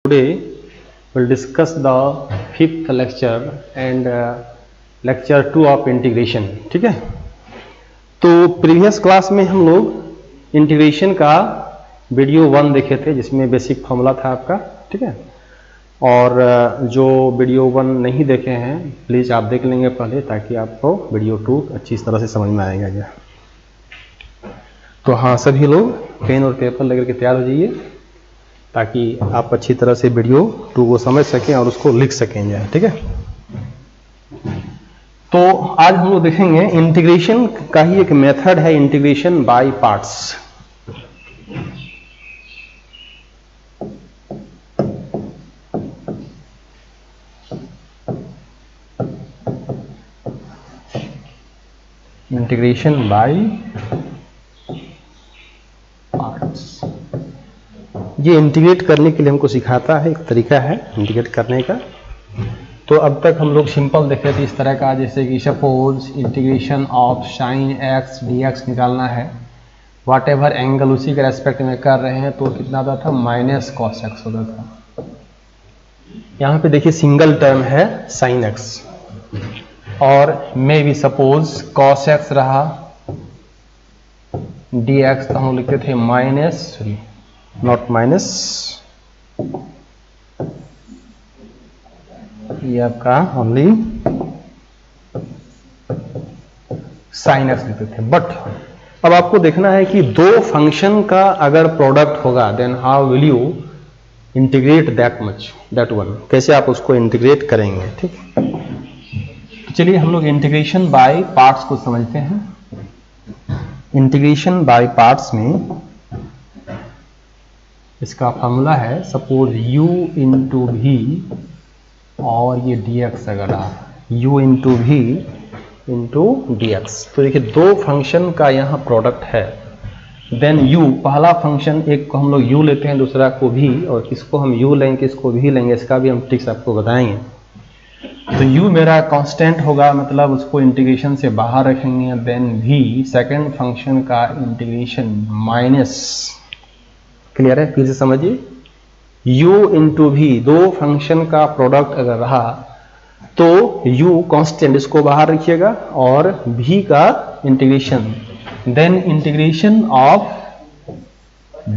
Today we'll discuss the fifth lecture and lecture 2 of integration. ठीक है, तो previous class में हम लोग इंटीग्रेशन का वीडियो 1 देखे थे जिसमें बेसिक फॉर्मूला था आपका. ठीक है, और जो वीडियो 1 नहीं देखे हैं प्लीज़ आप देख लेंगे पहले ताकि आपको वीडियो 2 अच्छी तरह से समझ में आएगा. क्या तो हाँ, सभी लोग पेन और पेपर लेकर के तैयार हो जाइए ताकि आप अच्छी तरह से वीडियो 2 को समझ सकें और उसको लिख सकें. ठीक है, तो आज हम लोग देखेंगे इंटीग्रेशन का ही एक मेथड है, integration by parts. Integration by parts ये इंटीग्रेट करने के लिए हमको सिखाता है, एक तरीका है इंटीग्रेट करने का. तो अब तक हम लोग सिंपल देखे थे इस तरह का, जैसे कि suppose integration of sign x d x निकालना है, वाट एवर एंगल उसी के रेस्पेक्ट में कर रहे हैं तो कितना आता था, माइनस कॉस एक्स होता था. यहाँ पे देखिए सिंगल टर्म है साइन एक्स और मे भी सपोज कॉस एक्स रहा, डी एक्स तो हम लिखते थे माइनस, नॉट माइनस, ये आपका ओनली साइन एक्स लिखते थे. बट अब आपको देखना है कि दो फंक्शन का अगर प्रोडक्ट होगा then how will you integrate that much, that one, कैसे आप उसको इंटीग्रेट करेंगे. ठीक, तो चलिए हम लोग इंटीग्रेशन बाय पार्ट्स को समझते हैं. इंटीग्रेशन बाय पार्ट्स में इसका फॉर्मूला है, सपोज u इंटू भी और ये dx अगर रहा, u इंटू भी इंटू dx. तो देखिए दो फंक्शन का यहाँ प्रोडक्ट है, देन u पहला फंक्शन, एक को हम लोग u लेते हैं दूसरा को भी, और किसको हम u लेंगे किसको भी लेंगे इसका भी हम ट्रिक्स आपको बताएंगे. तो u मेरा कांस्टेंट होगा, मतलब उसको इंटीग्रेशन से बाहर रखेंगे. देन v सेकेंड फंक्शन का इंटीग्रेशन माइनस, क्लियर है, फिर से समझिए, u इंटू भी दो फंक्शन का प्रोडक्ट अगर रहा तो u कांस्टेंट इसको बाहर रखिएगा और v का integration, then integration of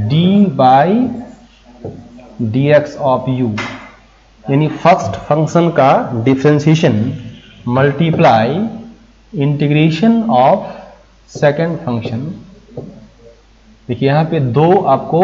d by dx of u, यानी फर्स्ट फंक्शन का differentiation multiply integration of second function. देखिए यहाँ पे दो आपको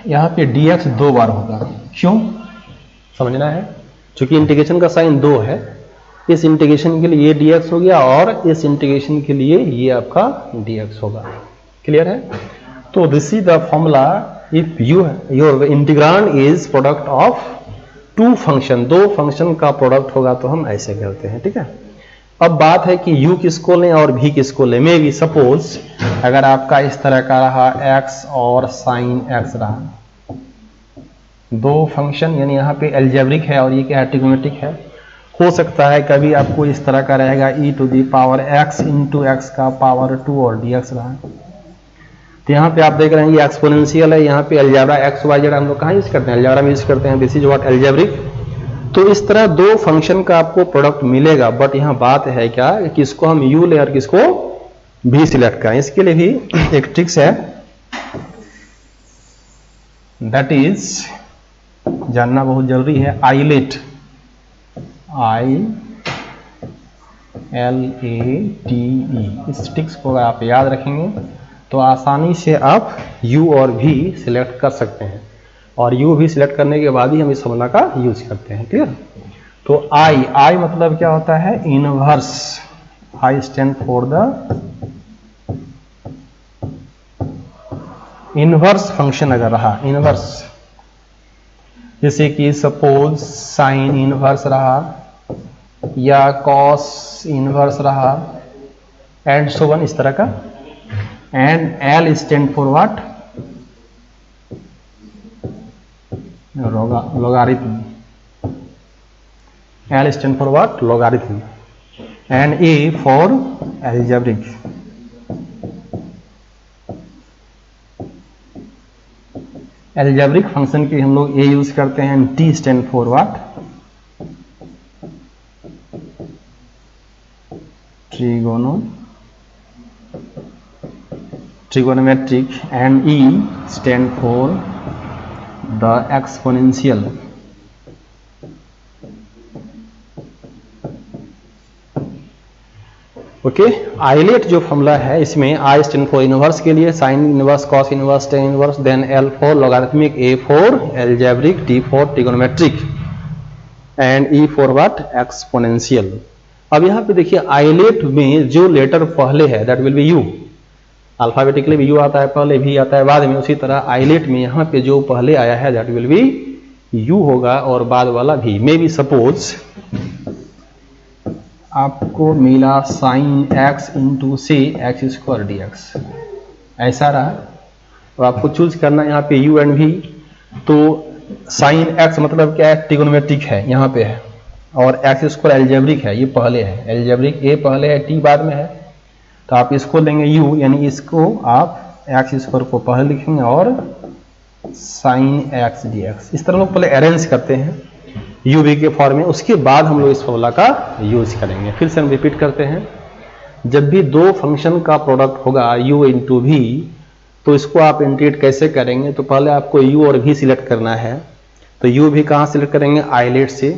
यहाँ पे dx दो बार होगा, क्यों समझना है, क्योंकि इंटीग्रेशन का साइन 2 है. इस इंटीग्रेशन के लिए ये dx हो गया और इस इंटीग्रेशन के लिए ये आपका dx होगा. क्लियर है. तो this is the formula if your integrand is product of two function, दो फंक्शन का प्रोडक्ट होगा तो हम ऐसे करते हैं. ठीक है, अब बात है कि u किसको लें और v किसको लें. मे भी सपोज अगर आपका इस तरह का रहा x और साइन x रहा, दो फंक्शन, यानी यहाँ पे एल्जेब्रिक है और ये क्या है, ट्रिग्नोमेट्रिक है. हो सकता है कभी आपको इस तरह का रहेगा e to the power x into x का पावर 2 और dx रहा. तो यहाँ पे आप देख रहे हैं ये एक्सपोनेंशियल है, यहाँ पे अलजेब्रा एक्स वाई जेड हम लोग कहाँ यूज करते हैं, अलजेब्रा में यूज करते हैं. This is what algebraic. तो इस तरह दो फंक्शन का आपको प्रोडक्ट मिलेगा. बट यहाँ बात है क्या, किसको हम u ले और किसको v सिलेक्ट करें. इसके लिए भी एक ट्रिक्स है, दैट इज जानना बहुत जरूरी है, आइलेट, ILATE. इस ट्रिक्स को अगर आप याद रखेंगे तो आसानी से आप u और v सिलेक्ट कर सकते हैं, और u भी सिलेक्ट करने के बाद ही हम इस फॉर्मूला का यूज करते हैं. क्लियर. तो I मतलब क्या होता है, inverse. I stand for the inverse function अगर रहा, इनवर्स, जैसे कि सपोज साइन इनवर्स रहा या कॉस इनवर्स रहा एंड सो वन, इस तरह का. And L stand for what, logarithm. L stand for what? Logarithm. And A for algebraic. Algebraic function के हम लोग A यूज करते हैं. T stand for what? trigonometric, and E stand for the exponential. Okay, ILATE जो formula है इसमें I stand for inverse के लिए sine inverse, cos inverse, tan inverse, then L for logarithmic, A for algebraic, T for trigonometric and E for what? Exponential. अब यहाँ पे देखिए islet में जो लेटर पहले है that will be U. Alphabetically भी U आता है पहले, भी आता है बाद में. उसी तरह आइलेट में यहाँ पे जो पहले आया है दैट विल बी U होगा और बाद वाला भी. मे बी सपोज आपको मिला साइन x इंटू से एक्स स्क्वायर डी एक्स, ऐसा रहा. तो आपको चूज करना यहाँ पे U एंड V. तो साइन x मतलब क्या है? ट्रिगोनोमेट्रिक है, यहाँ पे है. और एक्स स्क्वायर एल्जेब्रिक है, ये पहले है. एल्जेब्रिक A पहले है, T बाद में है. तो आप इसको लेंगे U, यानी इसको आप एक्स स्क्वायर को पहले लिखेंगे और साइन x dx. इस तरह लोग पहले अरेंज करते हैं u v के फॉर्म में. उसके बाद हम लोग इस फॉर्मूला का यूज करेंगे. फिर से हम रिपीट करते हैं. जब भी दो फंक्शन का प्रोडक्ट होगा u इंटू v, तो इसको आप इंटीग्रेट कैसे करेंगे? तो पहले आपको u और v सिलेक्ट करना है. तो u v कहाँ सिलेक्ट करेंगे? आइलेट से.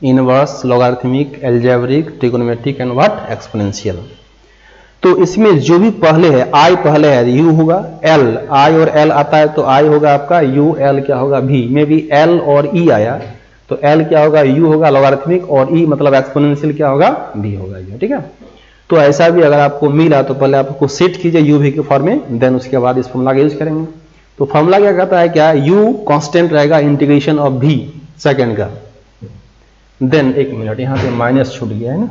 Inverse, logarithmic, algebraic, trigonometric and what? Exponential. तो इसमें जो भी पहले है, I पहले है, U होगा. L, I और L आता है तो I होगा आपका U, L क्या होगा? V. में भी L और E आया तो L क्या होगा? U होगा लॉगरिथमिक, और E मतलब एक्सपोनेंशियल क्या होगा? V होगा. ठीक है. तो ऐसा भी अगर आपको मिला तो पहले आपको सेट कीजिए U V के फॉर्म में, देन उसके बाद इस फॉर्मूला का यूज करेंगे. तो फॉर्मूला क्या कहता है? क्या U कांस्टेंट रहेगा इंटीग्रेशन ऑफ V सेकेंड का. देन एक मिनट, यहाँ पे माइनस छूट गया है ना.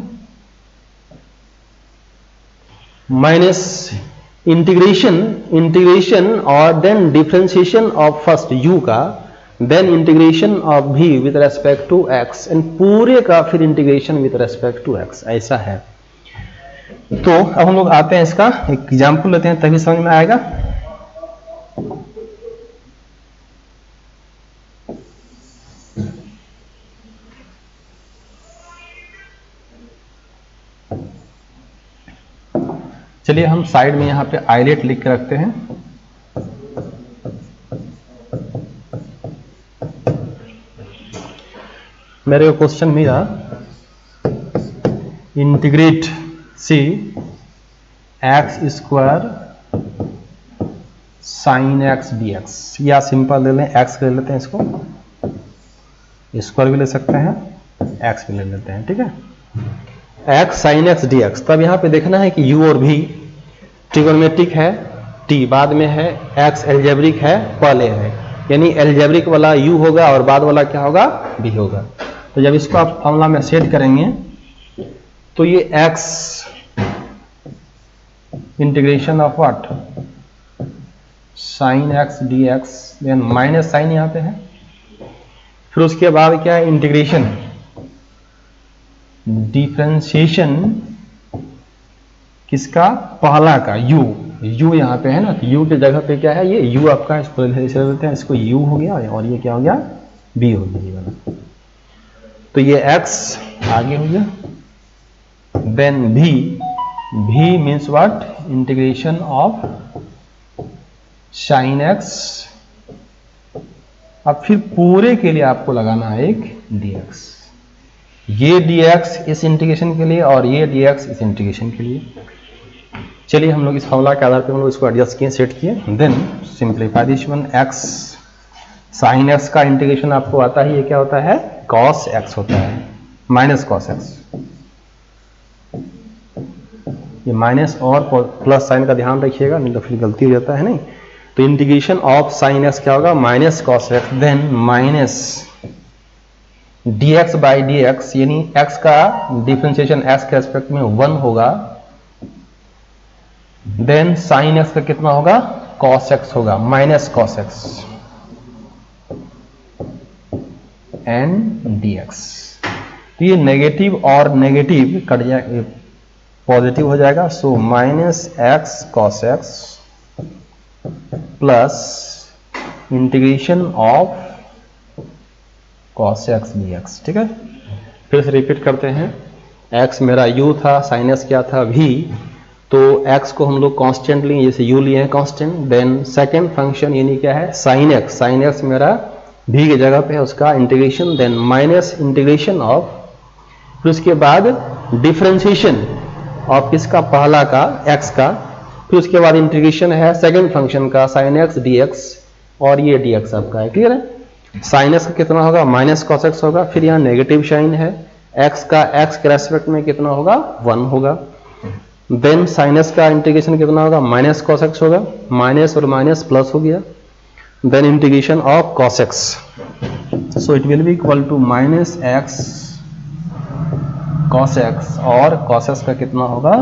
माइनस इंटीग्रेशन और then differentiation of first u का, then integration of v with respect to x, and पूरे का फिर integration with respect to x. ऐसा है. तो अब हम लोग आते हैं, इसका एक एग्जांपल लेते हैं तभी समझ में आएगा. चलिए हम साइड में यहाँ पे आइलेट लिख के रखते हैं. मेरे को क्वेश्चन मिला integrate c x square sine x d x, या सिंपल ले लें एक्स ले लेते हैं, इसको स्क्वायर भी ले सकते हैं, एक्स भी ले लेते हैं. ठीक है. X sign x d x. तब यहाँ पे देखना है कि u और v ट्रिगोनोमेट्रिक है, t बाद में है, x एल्जेब्रिक है, पहले है. यानी एल्जेब्रिक वाला u होगा और बाद वाला क्या होगा? v होगा. तो जब इसको आप फॉर्मूला में सेट करेंगे तो ये x integration of what? Sine x d x, then minus sine यहाँ पे है. फिर उसके बाद क्या है? इंटीग्रेशन, डिफरेंशिएशन किसका? पहला का u. u यहाँ पे है ना, तो u की जगह पे क्या है? ये u आपका, इसको ले लेते हैं, इसको u हो गया और ये क्या हो गया? b हो गया. तो ये x आगे हो गया. Then v means what? Integration of sine x. अब फिर पूरे के लिए आपको लगाना है एक dx. ये dx इस इंटीग्रेशन के लिए और ये dx इस इंटीग्रेशन के लिए. चलिए हम लोग इस फॉर्मूला के आधार पे हम लोग इसको एडजस्ट किए, सेट किए. Then simplify this one. x sine x का इंटीग्रेशन आपको आता है, ये क्या होता है? cos x होता है, माइनस cos x. ये माइनस और प्लस साइन का ध्यान रखिएगा, नहीं तो फिर गलती हो जाता है. नहीं तो इंटीग्रेशन ऑफ साइन x क्या होगा? Minus cos x. Then minus dx by dx, यानी x का डिफरेंशिएशन x के रेस्पेक्ट में 1 होगा. देन साइन x का कितना होगा? cos x होगा, minus cos x and dx. तो ये नेगेटिव और नेगेटिव कट जाए, पॉजिटिव हो जाएगा। So minus x cos x plus integration of cos x d x. ठीक है, फिर से रिपीट करते हैं। x मेरा u था, साइन x क्या था v, तो x को हम लोग कांस्टेंट लिए, जैसे u लिए हैं कांस्टेंट। देन सेकंड फंक्शन यानी क्या है साइन x, साइन x मेरा v की जगह पे है, उसका integration, then minus integration of, फिर उसके बाद डिफरेंशिएशन ऑफ किसका, पहला का x का, फिर उसके बाद इंटीग्रेशन है सेकंड फंक्शन का साइन x dx, और ये dx आपका है। क्लियर है। साइन x का कितना होगा, माइनस कॉस x होगा, फिर यहाँ नेगेटिव साइन है, x का x के रेस्पेक्ट में कितना होगा, 1 होगा। देन साइनस का इंटीग्रेशन कितना होगा, माइनस कॉस एक्स होगा, माइनस और माइनस प्लस हो गया, then integration of cos x, so it will be equal to minus x cos x, और कॉस एक्स का कितना होगा,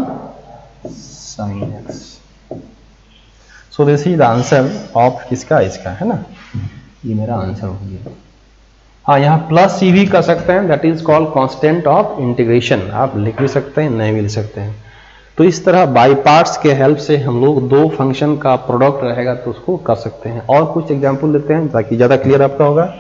sine x. So this is the answer of किसका, इसका है ना, ये मेरा आंसर हो गया। हाँ, यहाँ प्लस सी भी कर सकते हैं, that is called constant of integration, आप लिख भी सकते हैं, नहीं भी लिख सकते हैं। तो इस तरह बाई पार्ट्स के हेल्प से हम लोग दो फंक्शन का प्रोडक्ट रहेगा तो उसको कर सकते हैं। और कुछ एग्जांपल लेते हैं ताकि ज़्यादा क्लियर आपका होगा।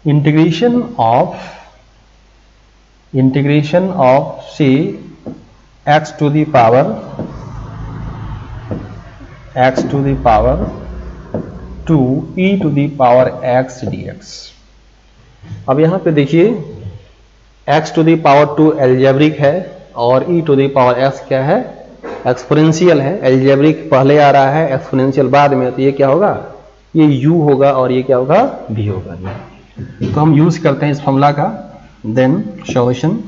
Integration of C x to the power 2 e to the power x dx। अब यहां पे देखिए x to the power 2 algebraic है और e to the power x क्या है, एक्सपोनेंशियल है। एल्जेब्रिक पहले आ रहा है, एक्सपोनेंशियल बाद में, तो ये क्या होगा, ये u होगा और ये क्या होगा, v होगा। तो हम यूज करते हैं इस फॉर्मूला का। Then solution,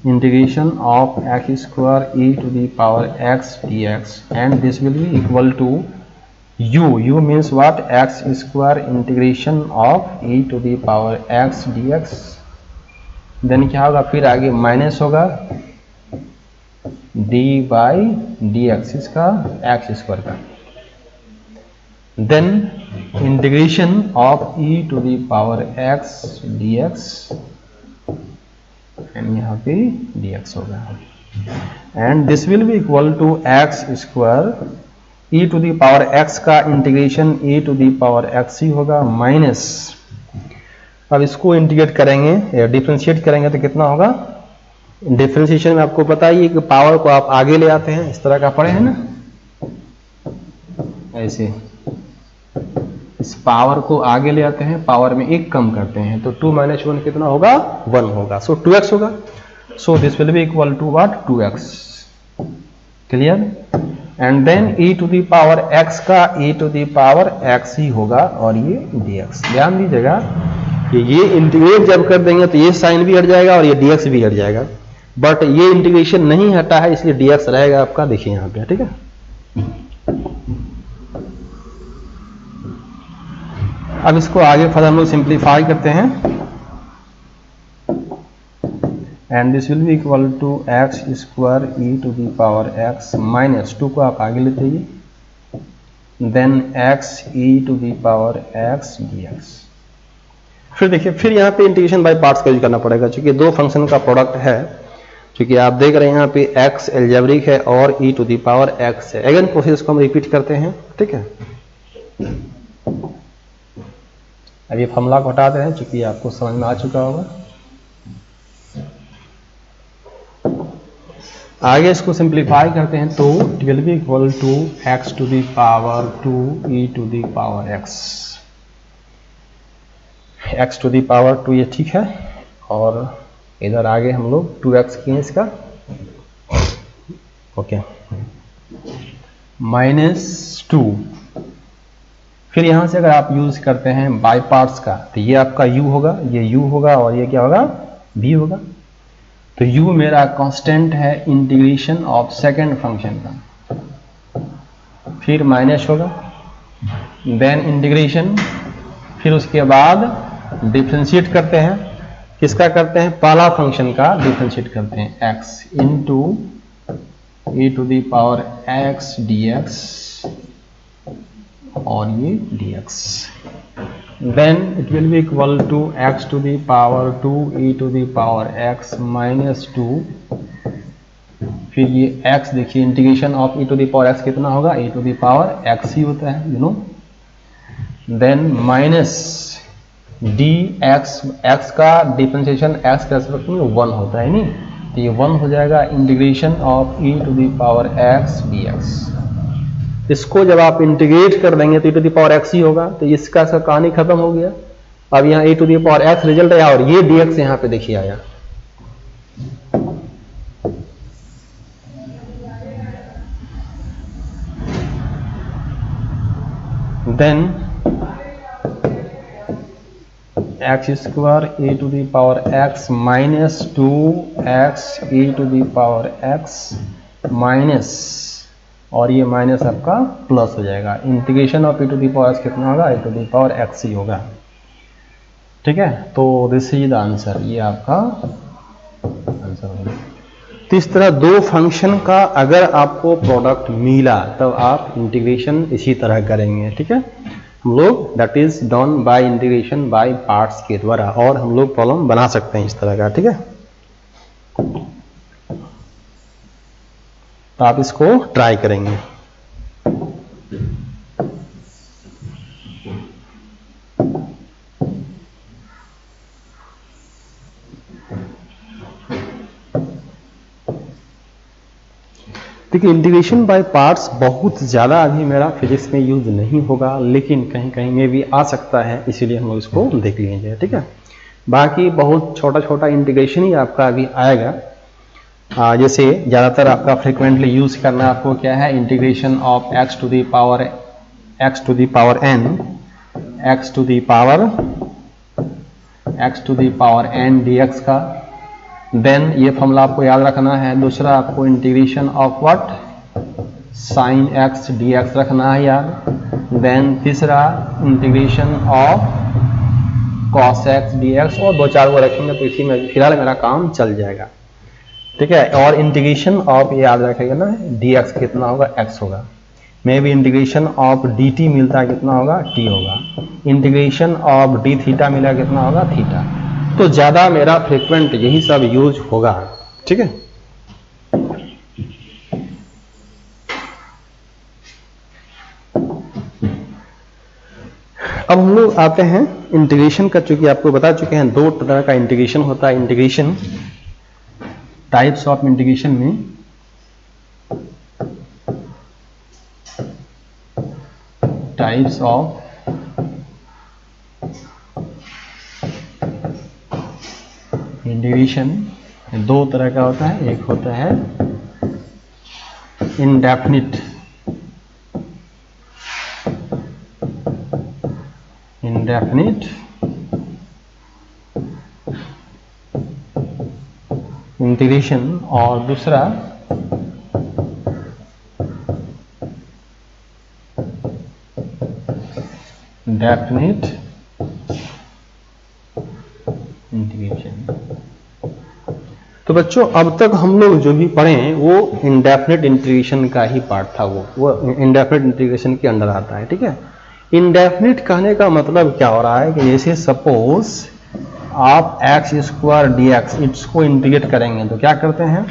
integration of x square e to the power x dx, and this will be equal to u means what, x square integration of e to the power x dx, then क्या होगा, फिर आगे minus होगा d by dx इसका x square का, then integration of e to the power x dx, and यहाँ पे dx होगा, and this will be equal to x square e to the power x का integration e to the power x ही होगा, minus, अब इसको integrate करेंगे, differentiate करेंगे तो कितना होगा, डिफरेंशिएशन में आपको पता ही है कि पावर को आप आगे ले आते हैं, इस तरह का पढ़े हैं ना, ऐसे इस पावर को आगे ले आते हैं, पावर में एक कम करते हैं, तो 2 - 1 कितना होगा, 1 होगा, सो 2x होगा। So this will be equal to what, 2x। Clear. And then e to the power x का e to the power x ही होगा, और ये dx। ध्यान दीजिएगा कि ये इंटीग्रेट जब कर देंगे तो ये साइन भी हट जाएगा और ये dx भी हट जाएगा, बट ये इंटीग्रेशन नहीं हटा है इसलिए dx रहेगा आपका, देखिए यहाँ पे, ठीक है। अब इसको आगे फर्दर हम लोग सिंप्लीफाई करते हैं, and this will be equal to x square e to the power x minus 2 को आप आगे लेते हैं, then x e to the power x dx। फिर देखिए, फिर यहाँ पे इंटीग्रेशन बाय पार्ट्स का यूज करना पड़ेगा, क्योंकि दो फंक्शन का प्रोडक्ट है, क्योंकि आप देख रहे हैं यहाँ पे x एल्जेब्रिक है और e to the power x है। अगेन प्रोसेस को हम रिपीट करते हैं, ठीक है। अब ये फॉर्मूला को हटाते हैं, क्योंकि आपको समझ में आ चुका होगा। आगे इसको सिंप्लीफाई करते हैं, तो it will be equal to x to the power 2 e to the power x to the power 2, ये ठीक है, और इधर आगे हम लोग 2x किए इसका, ओके, -2। फिर यहां से अगर आप यूज करते हैं बाय पार्ट्स का, तो ये आपका u होगा, ये u होगा, और ये क्या होगा, v होगा। तो u मेरा कांस्टेंट है इंटीग्रेशन ऑफ सेकंड फंक्शन का, फिर माइनस होगा, देन इंटीग्रेशन, फिर उसके बाद डिफरेंशिएट करते हैं, किसका करते हैं, पहला फंक्शन का डिफरेंशिएट करते हैं, x into e to the power x dx और ये dx, then it will be equal to x to the power 2 e to the power x minus 2, फिर ये x देखिए integration of e to the power x कितना होगा, e to the power x ही होता है you know, then minus dx, x का differentiation x के रेस्पेक्ट में 1 होता है नहीं, तो ये 1 हो जाएगा integration of e to the power x dx। इसको जब आप इंटीग्रेट कर देंगे तो e to the power x ही होगा, तो इसका कहानी खत्म हो गया। अब यहाँ e to the power x result आया और ये dx यहाँ पे देखिए आया। Then x square e to the power x minus 2x e to the power x minus, और ये माइनस आपका प्लस हो जाएगा, integration of e to the power x कितना होगा, e to the power x ही होगा। ठीक है, तो दिस इज द आंसर, ये आपका आंसर होगा। तो इस तरह दो फंक्शन का अगर आपको प्रोडक्ट मिला तब आप इंटीग्रेशन इसी तरह करेंगे। ठीक है, हम लोग that is done by integration by parts के द्वारा, और हम लोग प्रॉब्लम बना सकते हैं इस तरह का। ठीक है, तो आप इसको ट्राई करेंगे। देखिए इंटीग्रेशन बाय पार्ट्स बहुत ज़्यादा अभी मेरा फिजिक्स में यूज नहीं होगा, लेकिन कहीं कहीं में भी आ सकता है, इसीलिए हम लोग इसको देख लीजिए। ठीक है, बाकी बहुत छोटा छोटा इंटीग्रेशन ही आपका अभी आएगा। जैसे ज़्यादातर आपका फ्रिक्वेंटली यूज करना आपको क्या है, integration of x to the power n, x to the power n dx का। देन ये फॉर्मूला आपको याद रखना है। दूसरा आपको integration of what, sine x dx रखना है याद। देन तीसरा integration of cos x dx, और दो चार को रखेंगे तो इसी में फिलहाल मेरा काम चल जाएगा। ठीक है, और इंटीग्रेशन ऑफ ये याद रखेगा ना, dx कितना होगा, x होगा। मे भी इंटीग्रेशन ऑफ dt मिलता है कितना होगा, t होगा। इंटीग्रेशन ऑफ d थीटा मिला कितना होगा, थीटा। तो ज्यादा मेरा फ्रिक्वेंट यही सब यूज होगा। ठीक है, अब हम लोग आते हैं इंटीग्रेशन का। चूंकि आपको बता चुके हैं दो तरह का इंटीग्रेशन होता है। इंटीग्रेशन टाइप्स ऑफ इंटीग्रेशन में टाइप्स ऑफ इंटीग्रेशन दो तरह का होता है। एक होता है इंडेफिनिट इंटीग्रेशन, और दूसरा डेफिनिट इंटीग्रेशन। तो बच्चों अब तक हम लोग जो भी पढ़े वो इंडेफिनिट इंटीग्रेशन का ही पार्ट था, वो इंडेफिनिट इंटीग्रेशन के अंडर आता है। ठीक है, इंडेफिनिट कहने का मतलब क्या हो रहा है कि जैसे सपोज आप x स्क्वायर dx इसको इंटीग्रेट करेंगे तो क्या करते हैं,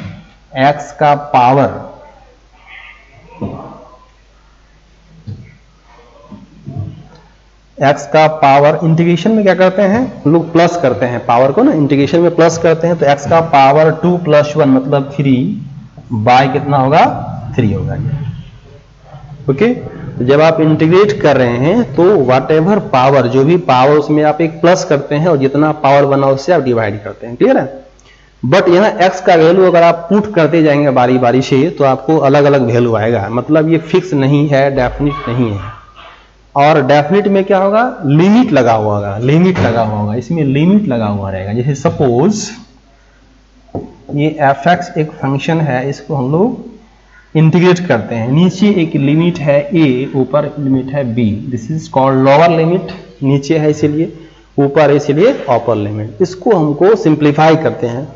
x का पावर इंटीग्रेशन में क्या करते हैं लोग, प्लस करते हैं पावर को ना, इंटीग्रेशन में प्लस करते हैं। तो x का पावर 2 + 1 मतलब 3 बाय कितना होगा, 3 होगा। ओके, तो जब आप इंटीग्रेट कर रहे हैं तो वाट एवर पावर, जो भी पावर उसमें आप एक प्लस करते हैं और जितना पावर बना उससे आप डिवाइड करते हैं। क्लियर है, बट यहाँ x का वैल्यू अगर आप पुट करते जाएंगे बारी बारी से तो आपको अलग अलग वैल्यू आएगा। मतलब ये फिक्स नहीं है, डेफिनिट नहीं है। और डेफिनिट में क्या होगा, लिमिट लगा हुआ होगा, इसमें लिमिट लगा हुआ रहेगा। जैसे सपोज ये fx एक फंक्शन है, इसको हम लोग इंटीग्रेट करते हैं। नीचे एक लिमिट है a, ऊपर लिमिट है b, this is called lower limit, नीचे है इसीलिए। ऊपर इसलिए अपर लिमिट। इसको हमको सिंप्लीफाई करते हैं।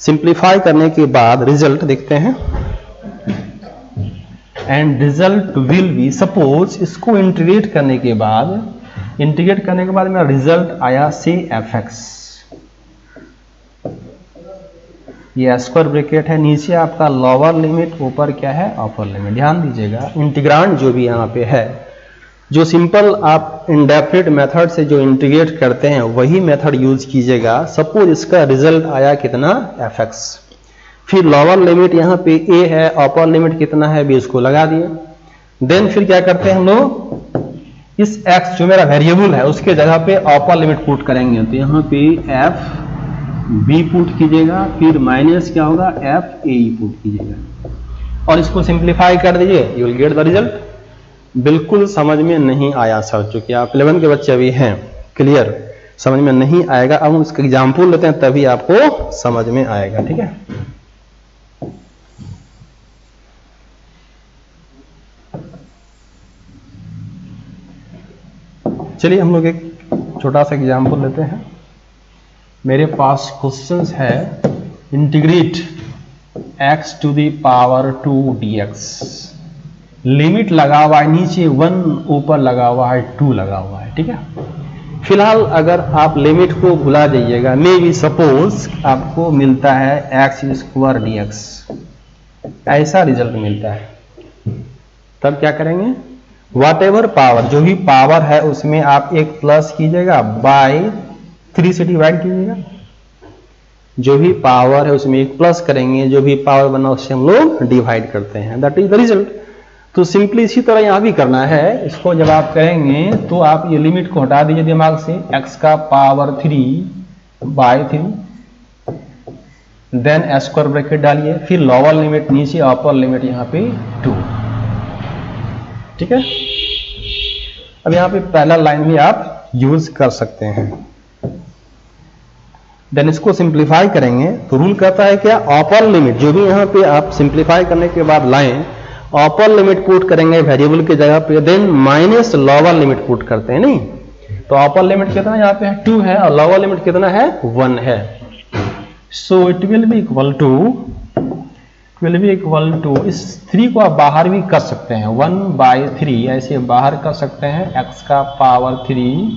सिंप्लीफाई करने के बाद रिजल्ट देखते हैं। And result will be, suppose इसको इंटीग्रेट करने के बाद मेरा रिजल्ट आया से एफ एक्स, ये स्क्वायर ब्रैकेट है, नीचे आपका लोअर लिमिट, ऊपर क्या है अपर लिमिट। ध्यान दीजिएगा इंटीग्रांड जो भी यहाँ पे है, जो सिंपल आप इंडेफिनिट मेथड से जो इंटीग्रेट करते हैं वही मेथड यूज कीजिएगा। सपोज इसका रिजल्ट आया कितना एफ एक्स, फिर लोअर लिमिट यहाँ पे ए है, अपर लिमिट कितना है बी, उसको लगा दिए। देन फिर क्या करते हैं हम लोग, इस एक्स जो मेरा वेरिएबल है उसके जगह पे अपर लिमिट पुट करेंगे, तो यहाँ पे एफ बी पुट कीजिएगा, फिर माइनस क्या होगा एफ ए पुट कीजिएगा और इसको सिंप्लीफाई कर दीजिए, you will get the result. बिल्कुल समझ में नहीं आया सर, चूंकि आप 11 के बच्चे अभी हैं, क्लियर समझ में नहीं आएगा। अब हम इसका एग्जाम्पल लेते हैं तभी आपको समझ में आएगा, ठीक है। चलिए हम लोग एक छोटा सा एग्जाम्पल लेते हैं। मेरे पास क्वेश्चंस है integrate x to the power 2 dx, limit लगा हुआ है नीचे 1, ऊपर लगा हुआ है 2 लगा हुआ है, ठीक है। फिलहाल अगर आप लिमिट को भुला जाइएगा, मे बी सपोज आपको मिलता है x स्क्वायर dx, ऐसा रिजल्ट मिलता है, तब क्या करेंगे, वाट एवर पावर, जो भी पावर है उसमें आप एक प्लस कीजिएगा, बाय 3 से डिवाइड कीजिएगा। जो भी पावर है उसमें एक प्लस करेंगे, जो भी पावर बना उससे हम लोग डिवाइड करते हैं, दैट इज द रिजल्ट। तो सिंपली इसी तरह यहां भी करना है। इसको जब आप करेंगे तो आप ये लिमिट को हटा दीजिए दिमाग से, x का power 3 by 3, then square bracket डालिए, फिर लोअर लिमिट नीचे, अपर लिमिट यहाँ पे 2, ठीक है। अब यहाँ पे पहला लाइन भी आप यूज कर सकते हैं। देन इसको सिंप्लीफाई करेंगे तो रूल कहता है क्या, अपर लिमिट जो भी यहाँ पे आप सिंप्लीफाई करने के बाद लाएं, अपर लिमिट पुट करेंगे वेरिएबल के जगह पे, then minus lower limit put करते हैं, नहीं तो अपर लिमिट कितना यहाँ पे है 2 है और लोअर लिमिट कितना है 1 है। So it will be equal to इस 3 को आप बाहर भी कर सकते हैं, 1/3 ऐसे बाहर कर सकते हैं, x का पावर 3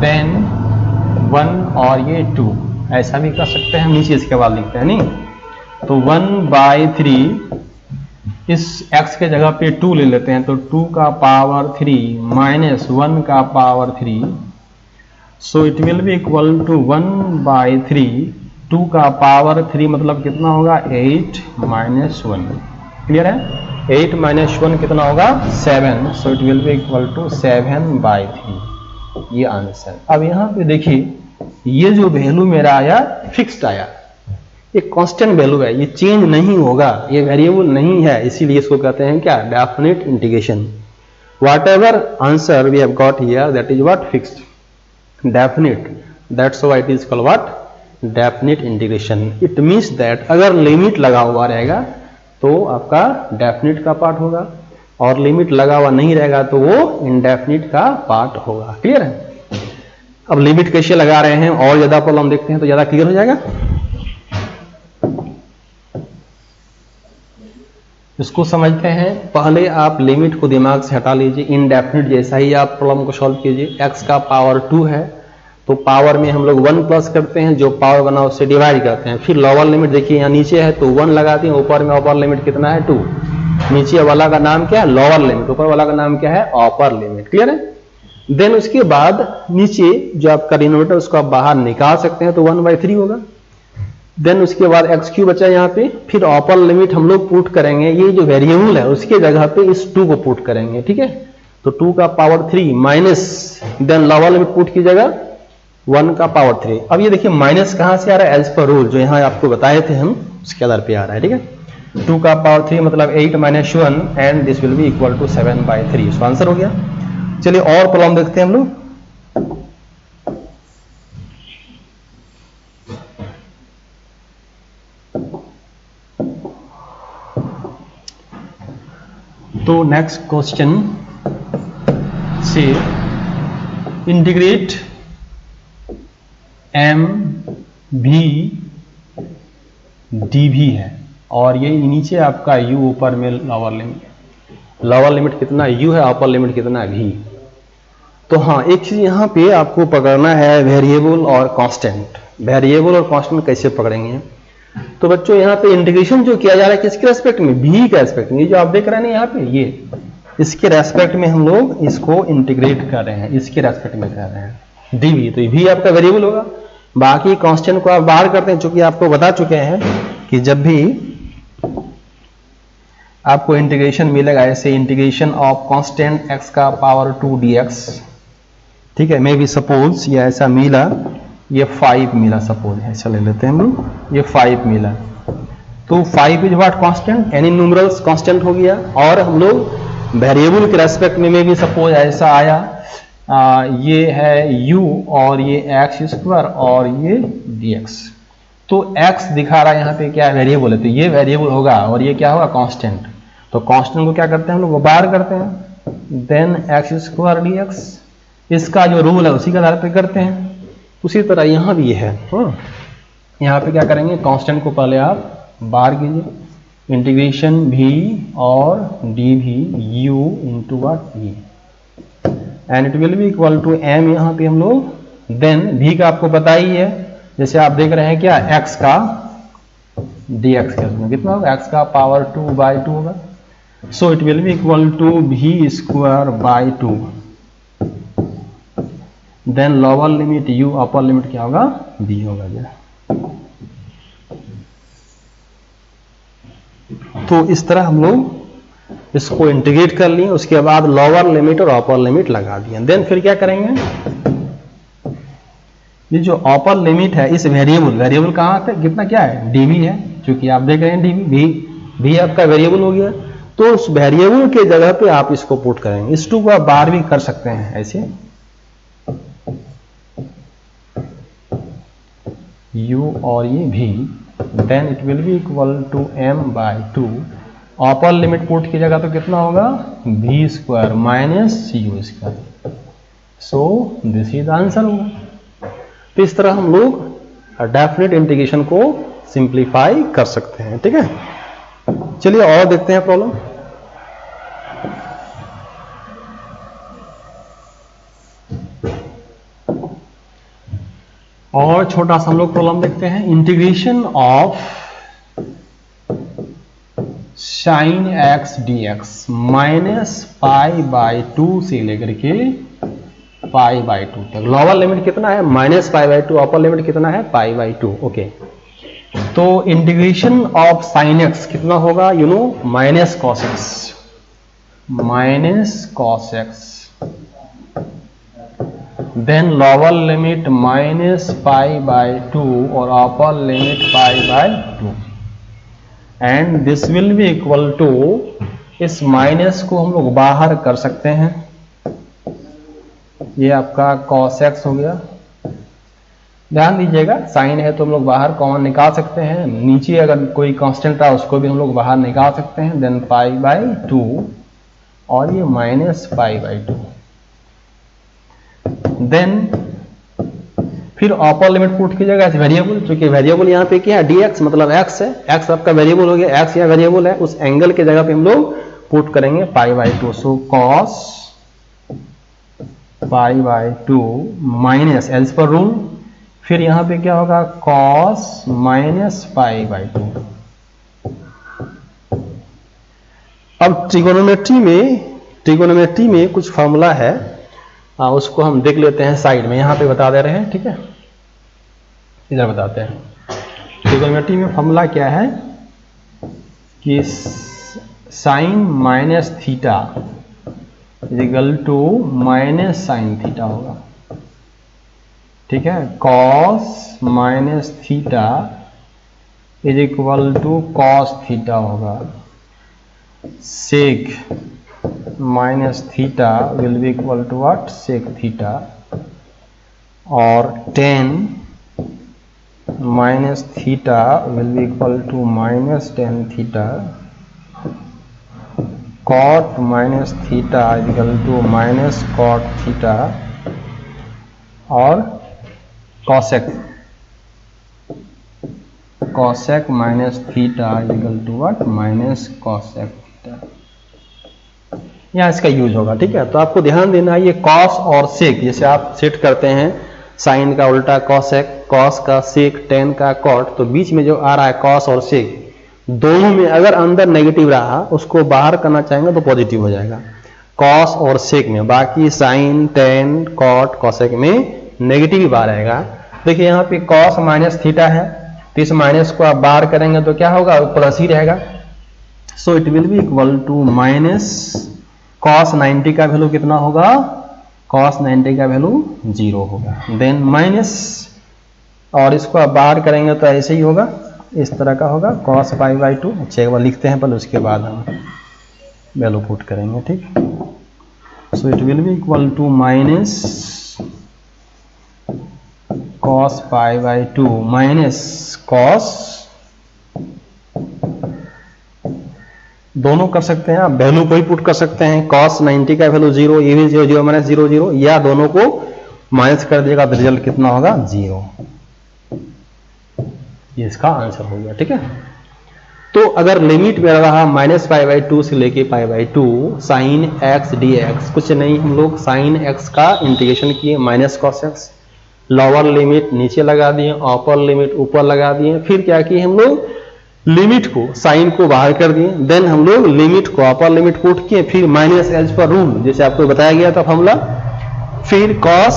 देन 1 और ये 2 ऐसा भी कर सकते हैं, नीचे इसके बाद लिखते हैं, नहीं तो 1/3 इस x के जगह पे 2 ले लेते हैं, तो 2 का पावर 3 माइनस 1 का power 3, so it will be equal to 1/3, 2 का पावर 3 मतलब कितना होगा 8 माइनस 1, क्लियर है। 8 माइनस 1 कितना होगा 7, so it will be equal to 7/3, ये आंसर। अब यहाँ पे देखिए ये जो वैल्यू मेरा आया फिक्स्ड आया, ये कांस्टेंट वैल्यू है, ये चेंज नहीं होगा, ये वेरिएबल नहीं है, इसीलिए इसको कहते हैं क्या definite integration. Whatever answer we have got here that is what fixed definite, that's why it is called what definite integration. It means that अगर लिमिट लगा हुआ रहेगा तो आपका डेफिनेट का पार्ट होगा और लिमिट लगा हुआ नहीं रहेगा तो वो इनडेफिनिट का पार्ट होगा, क्लियर है। अब लिमिट कैसे लगा रहे हैं और ज्यादा प्रॉब्लम देखते हैं तो ज्यादा क्लियर हो जाएगा। इसको समझते हैं, पहले आप लिमिट को दिमाग से हटा लीजिए, इनडेफिनिट जैसा ही आप प्रॉब्लम को सॉल्व कीजिए। x का पावर 2 है तो पावर में हम लोग 1 प्लस करते हैं, जो पावर बना उससे डिवाइड करते हैं, फिर लोअर लिमिट देखिए यहाँ नीचे है तो 1 लगाते हैं, ऊपर में अपर लिमिट कितना है 2, नीचे वाला का नाम क्या है लोअर लिमिट, ऊपर वाला का नाम क्या है अपर लिमिट, क्लियर है। देन उसके बाद नीचे जो आपका डिनोमिनेटर उसको आप बाहर निकाल सकते हैं तो 1/3 होगा। देन उसके बाद x3 बचा यहाँ पे, फिर अपर लिमिट हम लोग पुट करेंगे, ये जो वेरिएबल है उसके जगह पे इस 2 को पुट करेंगे, ठीक है। तो 2 का power 3 minus, then lower limit put कीजिएगा 1 का पावर 3। अब ये देखिए माइनस कहां से आ रहा है, एज पर रूल जो यहाँ आपको बताए थे हम उसके आधार पे आ रहा है, ठीक है। 2 का पावर 3 मतलब 8 माइनस 1 and this will be equal to 7/3, इसका आंसर हो गया। चलिए और प्रॉब्लम देखते हैं हम लोग। तो नेक्स्ट क्वेश्चन से इंटीग्रेट एम भी डी भी है, और ये नीचे आपका यू, ऊपर में लोअर लिमिट कितना यू है, अपर लिमिट कितना भी। तो हाँ, एक चीज यहाँ पे आपको पकड़ना है, वेरिएबल और कांस्टेंट। वेरिएबल और कांस्टेंट कैसे पकड़ेंगे? तो बच्चों यहाँ पे इंटीग्रेशन जो किया जा रहा है किसके रेस्पेक्ट में? भी के रेस्पेक्ट में। ये जो आप देख रहे हैं ना यहाँ पे, ये इसके रेस्पेक्ट में हम लोग इसको इंटीग्रेट कर रहे हैं, इसके रेस्पेक्ट में कर रहे हैं डीवी। तो ये भी आपका वेरिएबल होगा। बाकी कांस्टेंट को आप बाहर करते हैं, चूंकि आपको बता चुके हैं कि जब भी आपको इंटीग्रेशन मिलेगा, ऐसे इंटीग्रेशन ऑफ कांस्टेंट x का पावर 2 dx, ठीक है, मे बी सपोज ये ऐसा मिला, ये 5 मिला, सपोज ऐसा ले लेते हैं हम लोग, ये 5 मिला, तो 5 is what? Constant, any numerals constant हो गया। और हम लोग वेरिएबल के रेस्पेक्ट में भी सपोज ऐसा आया, ये है u और ये x स्क्वायर और ये dx। तो x दिखा रहा है यहाँ पे क्या है? वेरिएबल है, तो ये वेरिएबल होगा और ये क्या होगा? कांस्टेंट। तो कांस्टेंट को क्या करते हैं हम लोग? वो बाहर करते हैं, देन x स्क्वायर dx, इसका जो रूल है उसी के आधार पे करते हैं। उसी तरह यहाँ भी है। यहाँ पे क्या करेंगे? कांस्टेंट को पहले आप बाहर कीजिए, इंटीग्रेशन भी और डी भी u into what v, and it will be equal to m, यहाँ पे हम लोग देन v का आपको पता ही है, जैसे आप देख रहे हैं क्या, x का dx कितना होगा? x का पावर 2/2 होगा। So it will be equal to v square by 2, then lower limit u, upper limit क्या होगा? v होगा। तो इस तरह हम लोग इसको इंटीग्रेट कर लिए, उसके बाद लोअर लिमिट और अपर लिमिट लगा दिए। देन फिर क्या करेंगे? ये जो अपर लिमिट है इस वेरिएबल कहाँ पे कितना क्या है? डीवी है, क्योंकि आप देख रहे हैं डीवी भी आपका वेरिएबल हो गया। तो उस वेरिएबल के जगह पे आप इसको पुट करेंगे। इस टू को आप बाहर भी कर सकते हैं ऐसे, u और ये v, then it will be equal to m/2, upper limit put की जगह तो कितना होगा? v square minus u square. So this is answer होगा। तो इस तरह हम लोग डेफिनेट इंटीग्रेशन को सिंप्लीफाई कर सकते हैं। ठीक है, चलिए और देखते हैं प्रॉब्लम। और छोटा सा हम लोग प्रॉब्लम देखते हैं। Integration of sine x dx minus π/2 से लेकर के π/2 तक। लोअर लिमिट कितना है? -π/2, अपर लिमिट कितना है? π/2। ओके, तो इंटीग्रेशन ऑफ साइन x कितना होगा? You know, minus cos x, then lower limit -π/2 और upper limit π/2, and this will be equal to, इस माइनस को हम लोग बाहर कर सकते हैं, ये आपका cos x हो गया। ध्यान दीजिएगा, साइन है तो हम लोग बाहर कॉमन निकाल सकते हैं, नीचे अगर कोई कांस्टेंट था उसको भी हम लोग बाहर निकाल सकते हैं, देन π/2 और ये -π/2। देन फिर अपर लिमिट पुट कीजिएगा वेरिएबल, क्योंकि वेरिएबल यहाँ पे क्या है? dx, मतलब x है, x आपका वेरिएबल हो गया, x या वेरिएबल है, उस एंगल के जगह पे हम लोग पुट करेंगे π/2। सो cos π/2 माइनस एल्स पर रूल, फिर यहाँ पे क्या होगा? cos -π/2। अब ट्रिगोनोमेट्री में कुछ फॉर्मूला है, उसको हम देख लेते हैं साइड में, यहाँ पे बता दे रहे हैं। ठीक है, इधर बताते हैं। ट्रिगोनोमेट्री में फॉर्मूला क्या है कि sine minus theta is equal to minus sine theta होगा। ठीक है, cos minus theta is equal to cos theta होगा। Sec minus theta will be equal to what? Sec theta. और tan minus theta will be equal to minus tan theta. Cot minus theta is equal to minus cot theta. और cosec minus theta equal to what, minus cosec theta, यहाँ इसका use होगा। ठीक है, तो आपको ध्यान देना है ये कॉस और सेक, जैसे आप सेट करते हैं साइन का उल्टा कॉसेक, कॉस का सेक, टेन का कॉट, तो बीच में जो आ रहा है कॉस और सेक, दोनों में अगर अंदर नेगेटिव रहा उसको बाहर करना चाहेंगे तो पॉजिटिव हो जाएगा कॉस और सेक में, बाकी साइन, टेन, कॉट, कॉसेक में नेगेटिव ही बाहर आएगा। देखिए यहाँ पे कॉस माइनस थीटा है, तो इस माइनस को आप बाहर करेंगे तो क्या होगा, प्लस ही रहेगा। So it will be equal to minus cos 90 का वैल्यू कितना होगा, कॉस 90 का वैल्यू 0 होगा, देन माइनस, और इसको आप बाहर करेंगे तो ऐसे ही होगा, इस तरह का होगा कॉस पाई बाई 2। अच्छा एक बार लिखते हैं पहले, उसके बाद हम वैल्यू पुट करेंगे। ठीक, so it will be equal to minus cos pi by 2 minus cos, दोनों कर सकते हैं आप, वैल्यू को ही पुट कर सकते हैं, कॉस 90 का वैल्यू 0, ये भी 0 0 माइनस 0 0, या दोनों को माइनस कर दिएगा तो रिजल्ट कितना होगा, 0। ये इसका आंसर हो गया। ठीक है, तो अगर लिमिट में रहा माइनस पाई बाई 2 से लेके पाई by 2 sign x d x, कुछ नहीं, हम लोग साइन एक्स का इंटीग्रेशन किए minus cos x, lower limit नीचे लगा दिए, अपर लिमिट ऊपर लगा दिए, फिर क्या किए हम लोग, लिमिट को, साइन को बाहर कर दिए, देन हम लोग लिमिट को, अपर लिमिट पुट किए, फिर माइनस एज पर रूल जैसे आपको बताया गया था फॉर्मूला, फिर कॉस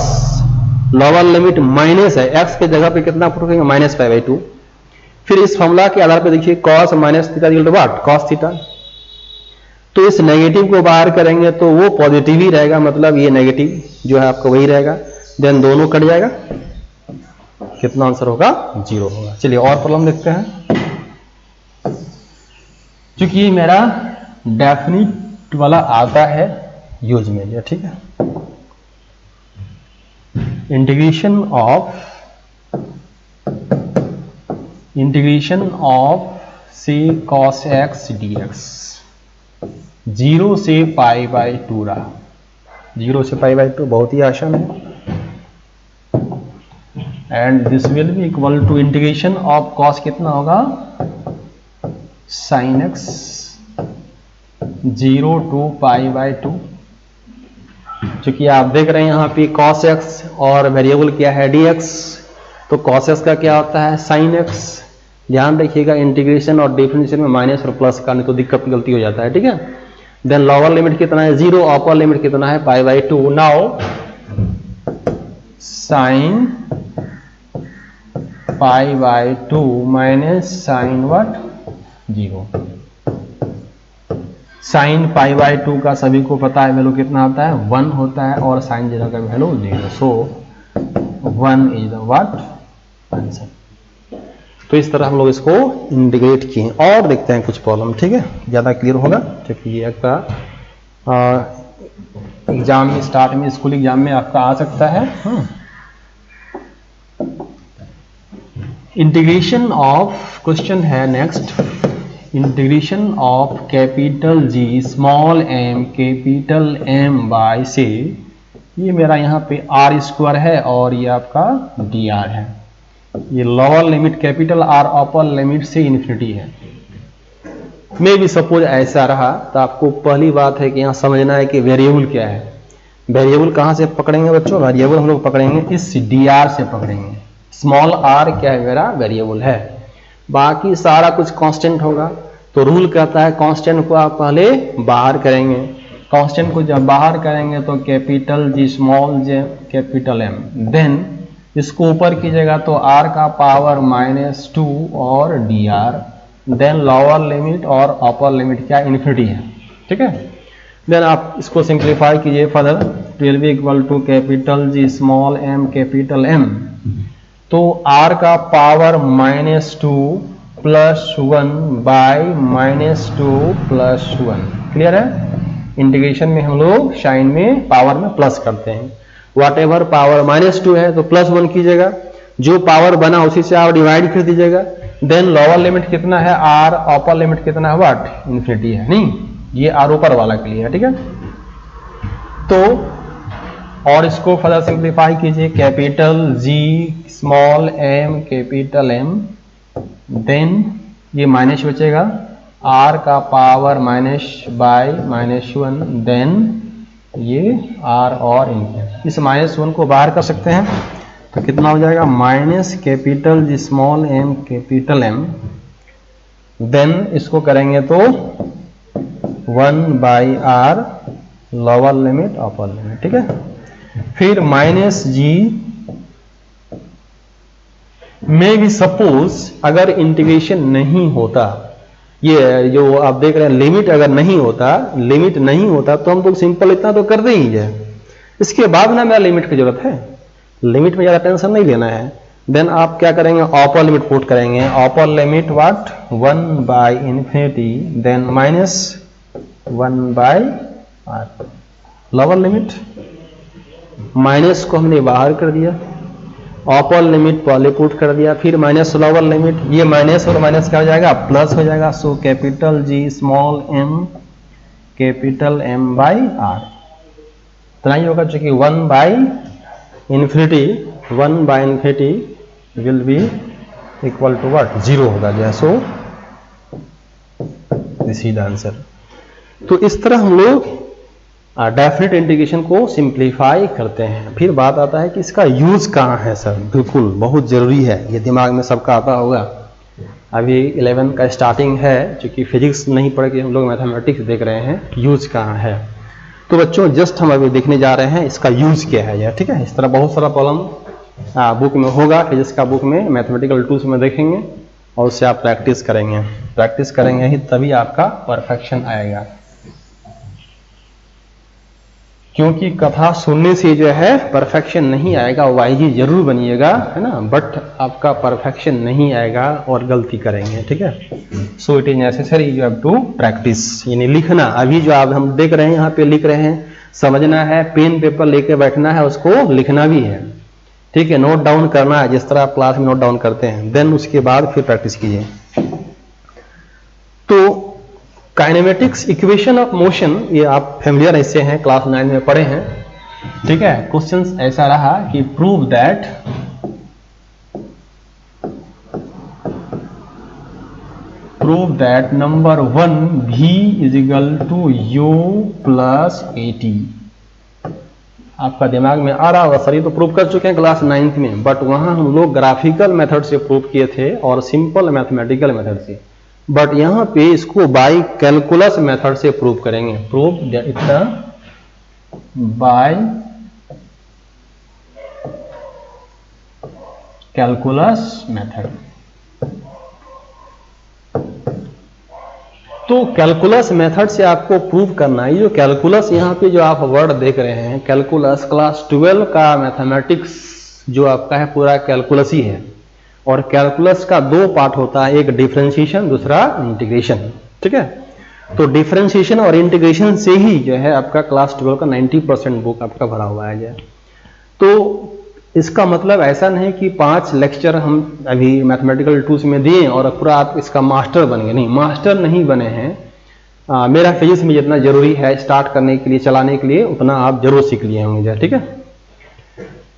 लोअर लिमिट माइनस है, एक्स के जगह पे कितना पुट करेंगे, माइनस पाई बाई 2, फिर इस फॉर्मूला के आधार पर देखिए cos minus theta equal to what, cos theta, तो इस नेगेटिव को बाहर करेंगे तो वो पॉजिटिव ही रहेगा, मतलब ये नेगेटिव जो है आपका वही रहेगा, देन दोनों कट जाएगा, कितना आंसर होगा, 0 होगा। चलिए और प्रॉब्लम देखते हैं, क्योंकि ये मेरा डेफिनिट वाला आता है यूज में लिया। ठीक है, integration of C cos x d x 0 से पाई बाई 2 रहा, 0 से पाई बाई 2 बहुत ही आसान है, and this will be equal to integration of cos कितना होगा, sine x 0 to pi by 2, चूंकि आप देख रहे हैं यहाँ पे cos x और वेरिएबल क्या है dx, तो cos x का क्या होता है sin x, ध्यान रखिएगा इंटीग्रेशन और डिफरेंशियल में माइनस और प्लस का, नहीं तो दिक्कत गलती हो जाता है। ठीक है, देन लोअर लिमिट कितना है 0, अपर लिमिट कितना है pi by 2, now sine pi by 2 minus sine what 0, sine pi by 2 का सभी को पता है वैल्यू कितना होता है 1 होता है, और साइन 0 का value 0, so 1 is the what answer. तो इस तरह हम लोग इसको इंटीग्रेट किए, और देखते हैं कुछ प्रॉब्लम। ठीक है, ज्यादा क्लियर होगा, क्योंकि ये आपका एग्जाम में, स्टार्ट में, स्कूल एग्जाम में आपका आ सकता है। इंटीग्रेशन ऑफ, क्वेश्चन है next, integration of capital G small m capital M by से, ये मेरा यहाँ पे आर स्क्वायर है और ये आपका डी आर है, ये lower limit capital R, upper limit से इन्फिनिटी है। मे भी सपोज ऐसा रहा, तो आपको पहली बात है कि यहाँ समझना है कि वेरिएबल क्या है। वेरिएबल कहाँ से पकड़ेंगे बच्चों, वेरिएबल हम लोग पकड़ेंगे इस डी आर से पकड़ेंगे, स्मॉल आर क्या है मेरा वेरिएबल है, बाकी सारा कुछ कांस्टेंट होगा, तो रूल कहता है कांस्टेंट को आप पहले बाहर करेंगे, कांस्टेंट को जब बाहर करेंगे तो capital G small j capital M, then इसको ऊपर कीजिएगा तो आर का पावर -2 और d r, then lower limit और अपर लिमिट क्या इन्फिनिटी है। ठीक है, देन आप इसको सिंप्लीफाई कीजिए further, 12 equal to capital G small m capital M, तो r का पावर -2 + 1 बाय -2 + 1, क्लियर है। इंटीग्रेशन में हम लोग साइन में पावर में प्लस करते हैं, वाट एवर पावर -2 है तो +1 कीजिएगा, जो पावर बना उसी से आप डिवाइड कर दीजिएगा, देन लोअर लिमिट कितना है r, अपर लिमिट कितना है व्हाट इन्फिनिटी है, नहीं ये r ऊपर वाला के लिए है। ठीक है, तो और इसको फर्दर सिंप्लीफाई कीजिए, capital G small m capital M, then ये माइनस बचेगा r का पावर माइनस बाय -1, देन ये r और इनफिनिटी। इस -1 को बाहर कर सकते हैं तो कितना हो जाएगा, minus capital G small m capital M, देन इसको करेंगे तो 1/r lower limit upper limit, ठीक है। फिर -g में भी सपोज अगर इंटीग्रेशन नहीं होता, ये जो आप देख रहे हैं लिमिट अगर नहीं होता तो हम लोग सिंपल इतना तो कर देंगे, इसके बाद ना मेरा लिमिट की जरूरत है, लिमिट में ज़्यादा टेंशन नहीं लेना है। देन आप क्या करेंगे, अपर लिमिट पुट करेंगे, upper limit what 1/∞, then -1/r, lower limit minus को हमने बाहर कर दिया, अपर लिमिट पहले पुट कर दिया, फिर माइनस लोअर लिमिट, ये माइनस और माइनस क्या हो जाएगा, प्लस हो जाएगा। So capital G small m capital M/r इतना ही होगा, चूंकि 1/∞ will be equal to what, 0 होगा जो है। So this is the answer. तो इस तरह हम लोग डेफिनेट इंटीग्रेशन को सिंप्लीफाई करते हैं। फिर बात आता है कि इसका यूज कहाँ है सर, बिल्कुल बहुत जरूरी है, ये दिमाग में सबका आता होगा। अभी 11 का स्टार्टिंग है, क्योंकि फिजिक्स नहीं पढ़ के हम लोग मैथमेटिक्स देख रहे हैं, यूज कहाँ है। तो बच्चों जस्ट हम अभी देखने जा रहे हैं इसका यूज क्या है यह, ठीक है। इस तरह बहुत सारा प्रॉब्लम बुक में होगा, फिजिक्स का बुक में मैथमेटिकल टूल्स में देखेंगे और उससे आप प्रैक्टिस करेंगे ही तभी आपका परफेक्शन आएगा। क्योंकि कथा सुनने से जो है परफेक्शन नहीं आएगा, वाईजी जरूर बनिएगा, है ना, बट आपका परफेक्शन नहीं आएगा और गलती करेंगे, ठीक है। So it is necessary you have to practice, यानी लिखना। अभी जो आप हम देख रहे हैं यहाँ पे लिख रहे हैं, समझना है, पेन पेपर लेके बैठना है, उसको लिखना भी है, ठीक है, नोट डाउन करना है जिस तरह आप क्लास में नोट डाउन करते हैं, देन उसके बाद फिर प्रैक्टिस कीजिए। तो काइनेमेटिक्स इक्वेशन ऑफ मोशन, ये आप फेमिलियर ऐसे हैं, क्लास 9 में पढ़े हैं, ठीक है। क्वेश्चंस ऐसा रहा कि prove that number 1 v is equal to u plus 80। आपका दिमाग में आ रहा होगा सर ये तो प्रूव कर चुके हैं क्लास 9th में, बट वहां हम लोग ग्राफिकल मेथड से प्रूव किए थे और सिंपल मैथमेटिकल मेथड से, बट यहाँ पे इसको बाय कैलकुलस मेथड से प्रूव करेंगे। प्रूव इतना बाय कैलकुलस मेथड। तो कैलकुलस मेथड से आपको प्रूव करना है। ये जो कैलकुलस यहाँ पे जो आप वर्ड देख रहे हैं, कैलकुलस क्लास 12 का मैथमेटिक्स जो आपका है पूरा कैलकुलस ही है, और कैलकुलस का 2 पार्ट होता है, एक डिफरेंशिएशन, दूसरा इंटीग्रेशन, ठीक है। तो डिफरेंशिएशन और इंटीग्रेशन से ही जो है आपका क्लास 12 का 90% बुक आपका भरा हुआ है। तो इसका मतलब ऐसा नहीं कि 5 लेक्चर हम अभी मैथमेटिकल टूल्स में दिए और पूरा आप इसका मास्टर बन गए, नहीं, मास्टर नहीं बने हैं। मेरा फिजिक्स में जितना जरूरी है स्टार्ट करने के लिए, चलाने के लिए, उतना आप जरूर सीख लिए होंगे, ठीक है।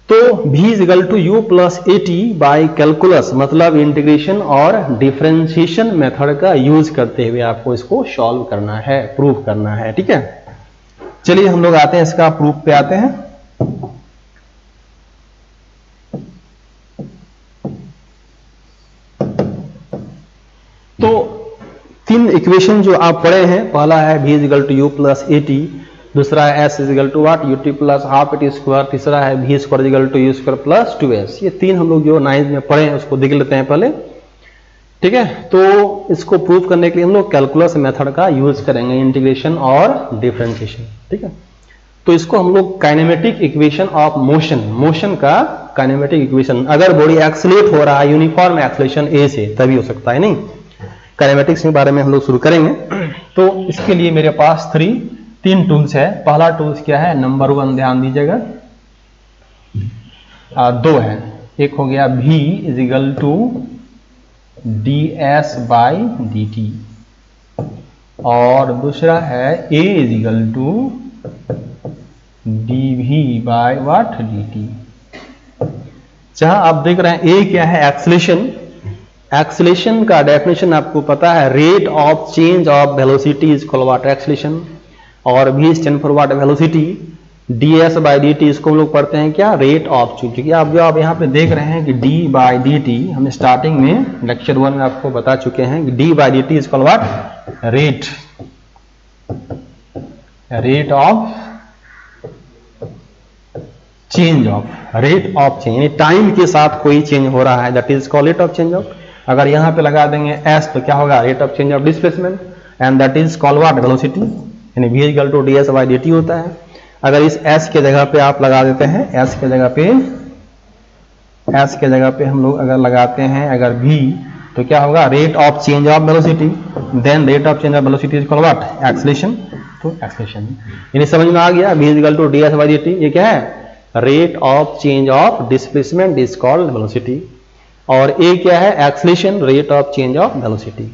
तो v is equal to u plus 80 by calculus, मतलब इंटीग्रेशन और डिफरेंशिएशन मेथड का यूज करते हुए आपको इसको सॉल्व करना है, प्रूव करना है, ठीक है। चलिए हम लोग आते हैं, इसका प्रूफ पे आते हैं। तो 3 इक्वेशन जो आप पढ़े हैं, पहला है v is equal to u plus 80, दूसरा है s is equal to what, ut plus half it square, तीसरा है v square is equal to u square plus 2s। ये 3 हम लोग जो 9th में पढ़े हैं उसको देख लेते हैं पहले, ठीक है। तो इसको प्रूव करने के लिए हम लोग कैलकुलस मेथड का यूज करेंगे, इंटीग्रेशन और डिफरेंशिएशन, ठीक है। तो इसको हम लोग काइनेमेटिक इक्वेशन ऑफ मोशन का काइनेमेटिक इक्वेशन, अगर बॉडी एक्सीलरेट हो रहा है यूनिफॉर्म एक्सीलरेशन a से तभी हो सकता है, नहीं, काइनेमेटिक्स के बारे में हम लोग शुरू करेंगे। तो इसके लिए मेरे पास 3 टूल्स है। पहला टूल्स क्या है, नंबर 1 ध्यान दीजिएगा, 2 है। एक हो गया v is equal to ds by dt, और दूसरा है a is equal to dv by what dt। जहां आप देख रहे हैं ए क्या है, एक्सेलेरेशन। एक्सेलेरेशन का डेफिनेशन आपको पता है, rate of change of velocity is equal what acceleration, और v stand for what velocity, ds by dt इसको हम लोग पढ़ते हैं क्या, रेट ऑफ चेंज। क्योंकि आप जो आप यहाँ पे देख रहे हैं कि d बाय dt, हम स्टार्टिंग में लेक्चर 1 में आपको बता चुके हैं कि d by dt is equal what rate of change of, rate of change यानी टाइम के साथ कोई चेंज हो रहा है, that is called rate of change of. अगर यहाँ पे लगा देंगे s तो क्या होगा, rate of change of displacement, and that is called what velocity, यानी v equal to ds by dt होता है। अगर इस s के जगह पे आप लगा देते हैं, s के जगह पे हम लोग अगर लगाते हैं अगर v, तो क्या होगा, rate of change of velocity, then rate of change of velocity is called what acceleration. तो एक्सेलेरेशन यानी समझ में आ गया, v equal to ds by dt, ये क्या है, rate of change of displacement is called velocity, और ए क्या है, acceleration, rate of change of velocity.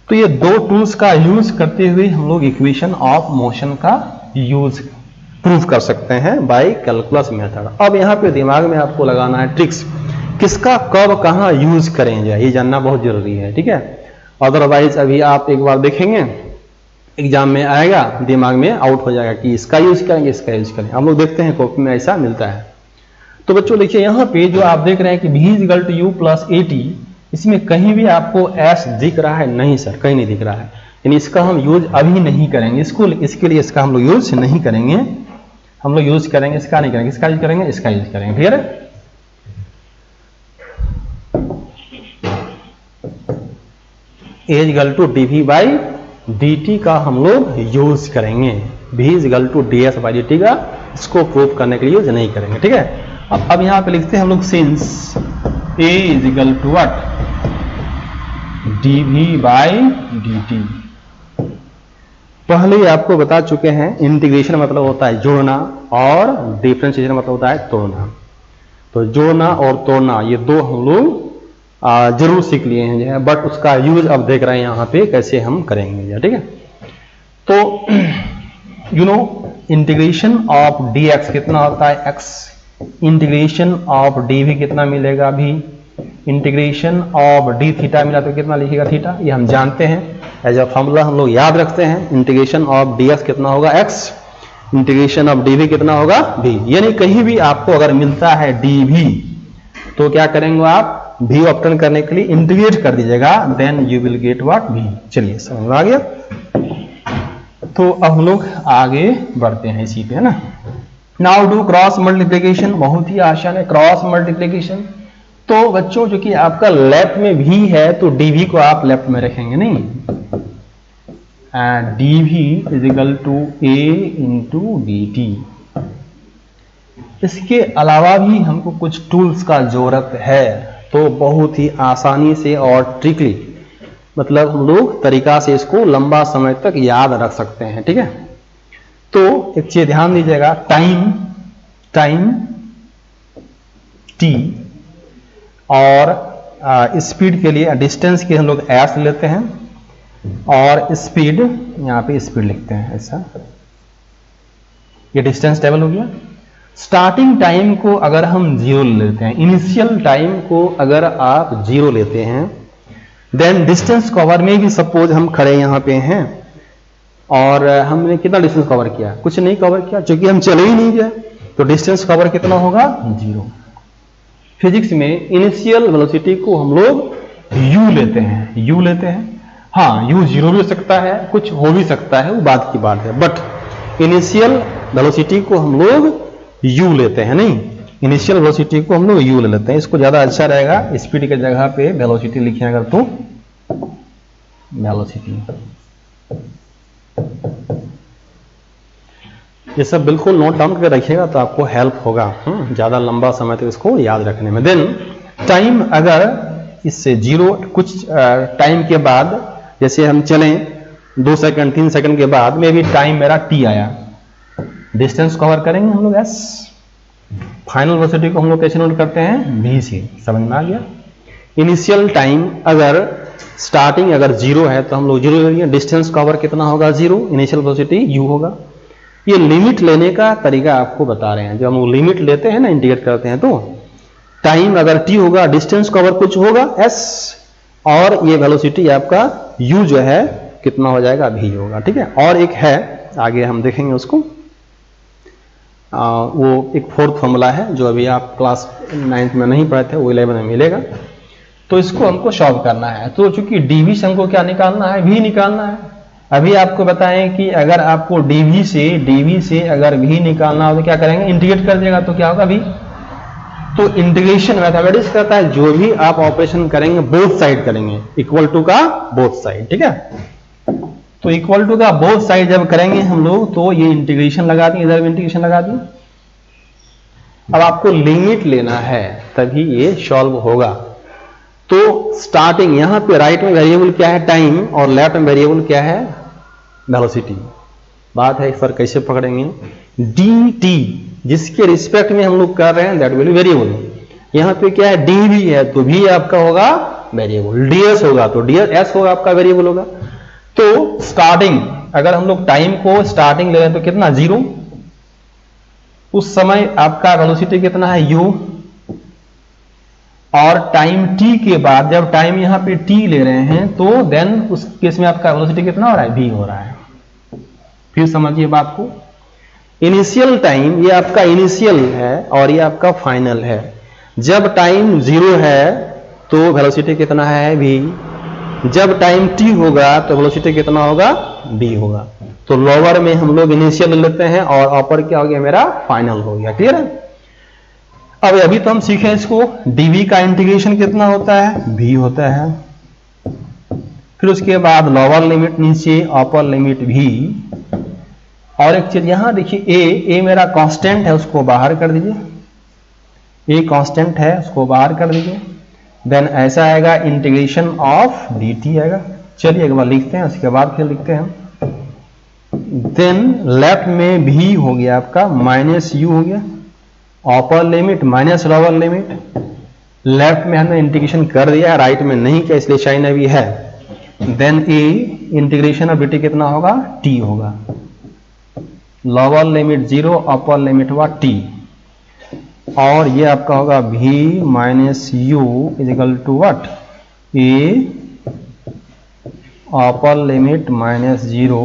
तो ये दो टूल्स का यूज करते हुए हम लोग इक्वेशन ऑफ मोशन का यूज प्रूव कर सकते हैं बाय कैलकुलस मेथड। अब यहाँ पे दिमाग में आपको लगाना है ट्रिक्स, किसका कब कहाँ यूज करेंगे, ये जानना बहुत जरूरी है, ठीक है। अदरवाइज अभी आप एक बार देखेंगे एग्जाम में आएगा, दिमाग में आउट हो जाएगा कि इसका यूज करेंगे, इसका यूज करेंगे। हम लोग देखते हैं कॉपी में ऐसा मिलता है। तो बच्चों देखिए यहाँ पे जो आप देख रहे हैं कि v equal to u plus at, इसमें कहीं भी आपको s दिख रहा है, नहीं सर कहीं नहीं दिख रहा है, यानी इसका हम यूज अभी नहीं करेंगे, इसके लिए इसका हम लोग यूज नहीं करेंगे, हम लोग यूज करेंगे इसका नहीं करेंगे, इसका यूज करेंगे, इसका यूज करेंगे, क्लियर है। a equal to dv by dt का हम लोग यूज करेंगे, v equal to ds by dt का इसको प्रूव करने के लिए यूज नहीं करेंगे, ठीक है। अब यहां पे लिखते हैं हम लोग since a is equal to what dv by dt। पहले ही आपको बता चुके हैं इंटीग्रेशन मतलब होता है जोड़ना, और डिफरेंशिएशन मतलब होता है तोड़ना। तो जोड़ना और तोड़ना ये दो हम लोग जरूर सीख लिए हैं, बट उसका यूज अब देख रहे हैं यहाँ पे कैसे हम करेंगे, ठीक है। तो you know integration of dx कितना होता है x, इंटीग्रेशन ऑफ dv कितना मिलेगा भी, इंटीग्रेशन ऑफ d थीटा मिला तो कितना लिखेगा थीटा, ये हम जानते हैं, एज अ फॉर्मूला हम लोग याद रखते हैं। इंटीग्रेशन ऑफ dx कितना होगा x, इंटीग्रेशन ऑफ dv कितना होगा v। यानी कहीं भी आपको अगर मिलता है dv तो क्या करेंगे आप, v ऑप्शन करने के लिए इंटीग्रेट कर दीजिएगा, then you will get what v। चलिए समझ में आ गया। तो अब हम लोग आगे बढ़ते हैं इसी पे, है ना। नाउ डू क्रॉस मल्टीप्लीकेशन, बहुत ही आसान है क्रॉस मल्टीप्लीकेशन। तो बच्चों जो कि आपका लेफ्ट में v है तो dv को आप लेफ्ट में रखेंगे नहीं, dv is equal to a into dt। इसके अलावा भी हमको कुछ टूल्स का जरूरत है, तो बहुत ही आसानी से और ट्रिकली मतलब हम लोग तरीका से इसको लंबा समय तक याद रख सकते हैं, ठीक है। तो एक चीज ध्यान दीजिएगा, टाइम t और स्पीड के लिए डिस्टेंस के हम लोग s लेते हैं, और स्पीड यहाँ पे स्पीड लिखते हैं ऐसा, ये डिस्टेंस टेबल हो गया। स्टार्टिंग टाइम को अगर हम 0 लेते हैं, इनिशियल टाइम को अगर आप 0 लेते हैं, देन डिस्टेंस कवर में भी सपोज हम खड़े यहाँ पे हैं और हमने कितना डिस्टेंस कवर किया, कुछ नहीं कवर किया, क्योंकि हम चले ही नहीं गए, तो डिस्टेंस कवर कितना होगा 0। फिजिक्स में इनिशियल वेलोसिटी को हम लोग u लेते हैं, हाँ u 0 भी हो सकता है, कुछ हो भी सकता है, वो बात की बात है, बट इनिशियल वेलोसिटी को हम लोग u लेते हैं, नहीं इनिशियल वेलोसिटी को हम लोग u ले लेते हैं। इसको ज्यादा अच्छा रहेगा, स्पीड के जगह पे वेलोसिटी लिखें अगर तो वेलोसिटी। ये सब बिल्कुल नोट डाउन करके रखिएगा तो आपको हेल्प होगा ज्यादा लंबा समय तक इसको याद रखने में। देन टाइम अगर इससे 0 कुछ टाइम के बाद, जैसे हम चलें 2 सेकंड 3 सेकंड के बाद में भी टाइम मेरा t आया, डिस्टेंस कवर करेंगे हम लोग s, फाइनल वेलोसिटी को हम लोग कैसे नोट करते हैं v से, समझ में आ गया। इनिशियल टाइम अगर स्टार्टिंग अगर 0 है तो हम लोग 0 लेंगे, डिस्टेंस कवर कितना होगा 0, इनिशियल वेलोसिटी u होगा, ये लिमिट लेने का तरीका आपको बता रहे हैं। जब हम लिमिट लेते हैं ना, इंटीग्रेट करते हैं, तो टाइम अगर t होगा, डिस्टेंस कवर कुछ होगा s, और ये वेलोसिटी आपका u जो है कितना हो जाएगा, v होगा। ठीक है। और एक है, आगे हम देखेंगे उसको, वो एक फोर्थ फॉर्मूला है जो अभी आप क्लास 9th में नहीं पढ़े थे, वो 11 में मिलेगा। तो इसको हमको सॉल्व करना है। तो चूंकि dv से हमको क्या निकालना है, v निकालना है। अभी आपको बताएं कि अगर आपको dv से अगर v निकालना हो तो क्या करेंगे, इंटीग्रेट कर देगा तो क्या होगा, v। तो इंटीग्रेशन मैथमेटिक्स कहता है जो भी आप ऑपरेशन करेंगे बोथ साइड करेंगे, इक्वल टू का बोथ साइड। ठीक है। तो इक्वल टू का बोथ साइड जब करेंगे हम लोग, तो ये इंटीग्रेशन लगा देंगे, इधर भी इंटीग्रेशन लगा देंगे। अब आपको लिमिट लेना है तभी ये सॉल्व होगा। तो स्टार्टिंग यहां पे राइट में वेरिएबल क्या है, टाइम, और लेफ्ट में वेरिएबल क्या है, वेलोसिटी। बात है सर कैसे पकड़ेंगे, dt जिसके रिस्पेक्ट में हम लोग कर रहे हैं दैट विल बी वेरिएबल। यहां पे क्या है, dv है तो v आपका होगा वेरिएबल, ds होगा तो ds होगा आपका वेरिएबल होगा। तो स्टार्टिंग अगर हम लोग टाइम को स्टार्टिंग ले रहे हैं तो कितना, 0। उस समय आपका वेलोसिटी कितना है, u। और टाइम t के बाद जब टाइम यहां पे t ले रहे हैं तो देन उस केस में आपका वेलोसिटी कितना हो रहा है, v हो रहा है। फिर समझिए बात को, इनिशियल टाइम ये आपका इनिशियल है और ये आपका फाइनल है। जब टाइम 0 है तो वेलोसिटी कितना है, v। जब टाइम t होगा तो वेलोसिटी कितना होगा, v होगा। तो लोअर में हम लोग इनिशियल लेते हैं और अपर क्या हो गया, मेरा फाइनल हो गया। क्लियर है। अब अभी तो हम सीखे इसको, dv का इंटीग्रेशन कितना होता है, v होता है। फिर उसके बाद लोअर लिमिट नीचे, अपर लिमिट v। और एक चीज यहां देखिए, a मेरा कांस्टेंट है, उसको बाहर कर दीजिए। a कांस्टेंट है, उसको बाहर कर दीजिए। देन ऐसा आएगा इंटीग्रेशन ऑफ dt आएगा। चलिए एक बार लिखते हैं, उसके बाद फिर लिखते हैं। देन लेफ्ट में v हो गया आपका माइनस u हो गया, अपर limit minus lower limit. Left में हमने इंटीग्रेशन कर दिया, राइट में नहीं किया इसलिए साइन अभी है। Then a integration of dt कितना होगा, t होगा। लोअर लिमिट 0, अपर लिमिट हुआ t। और ये आपका होगा v minus u is equal to what, a upper limit minus 0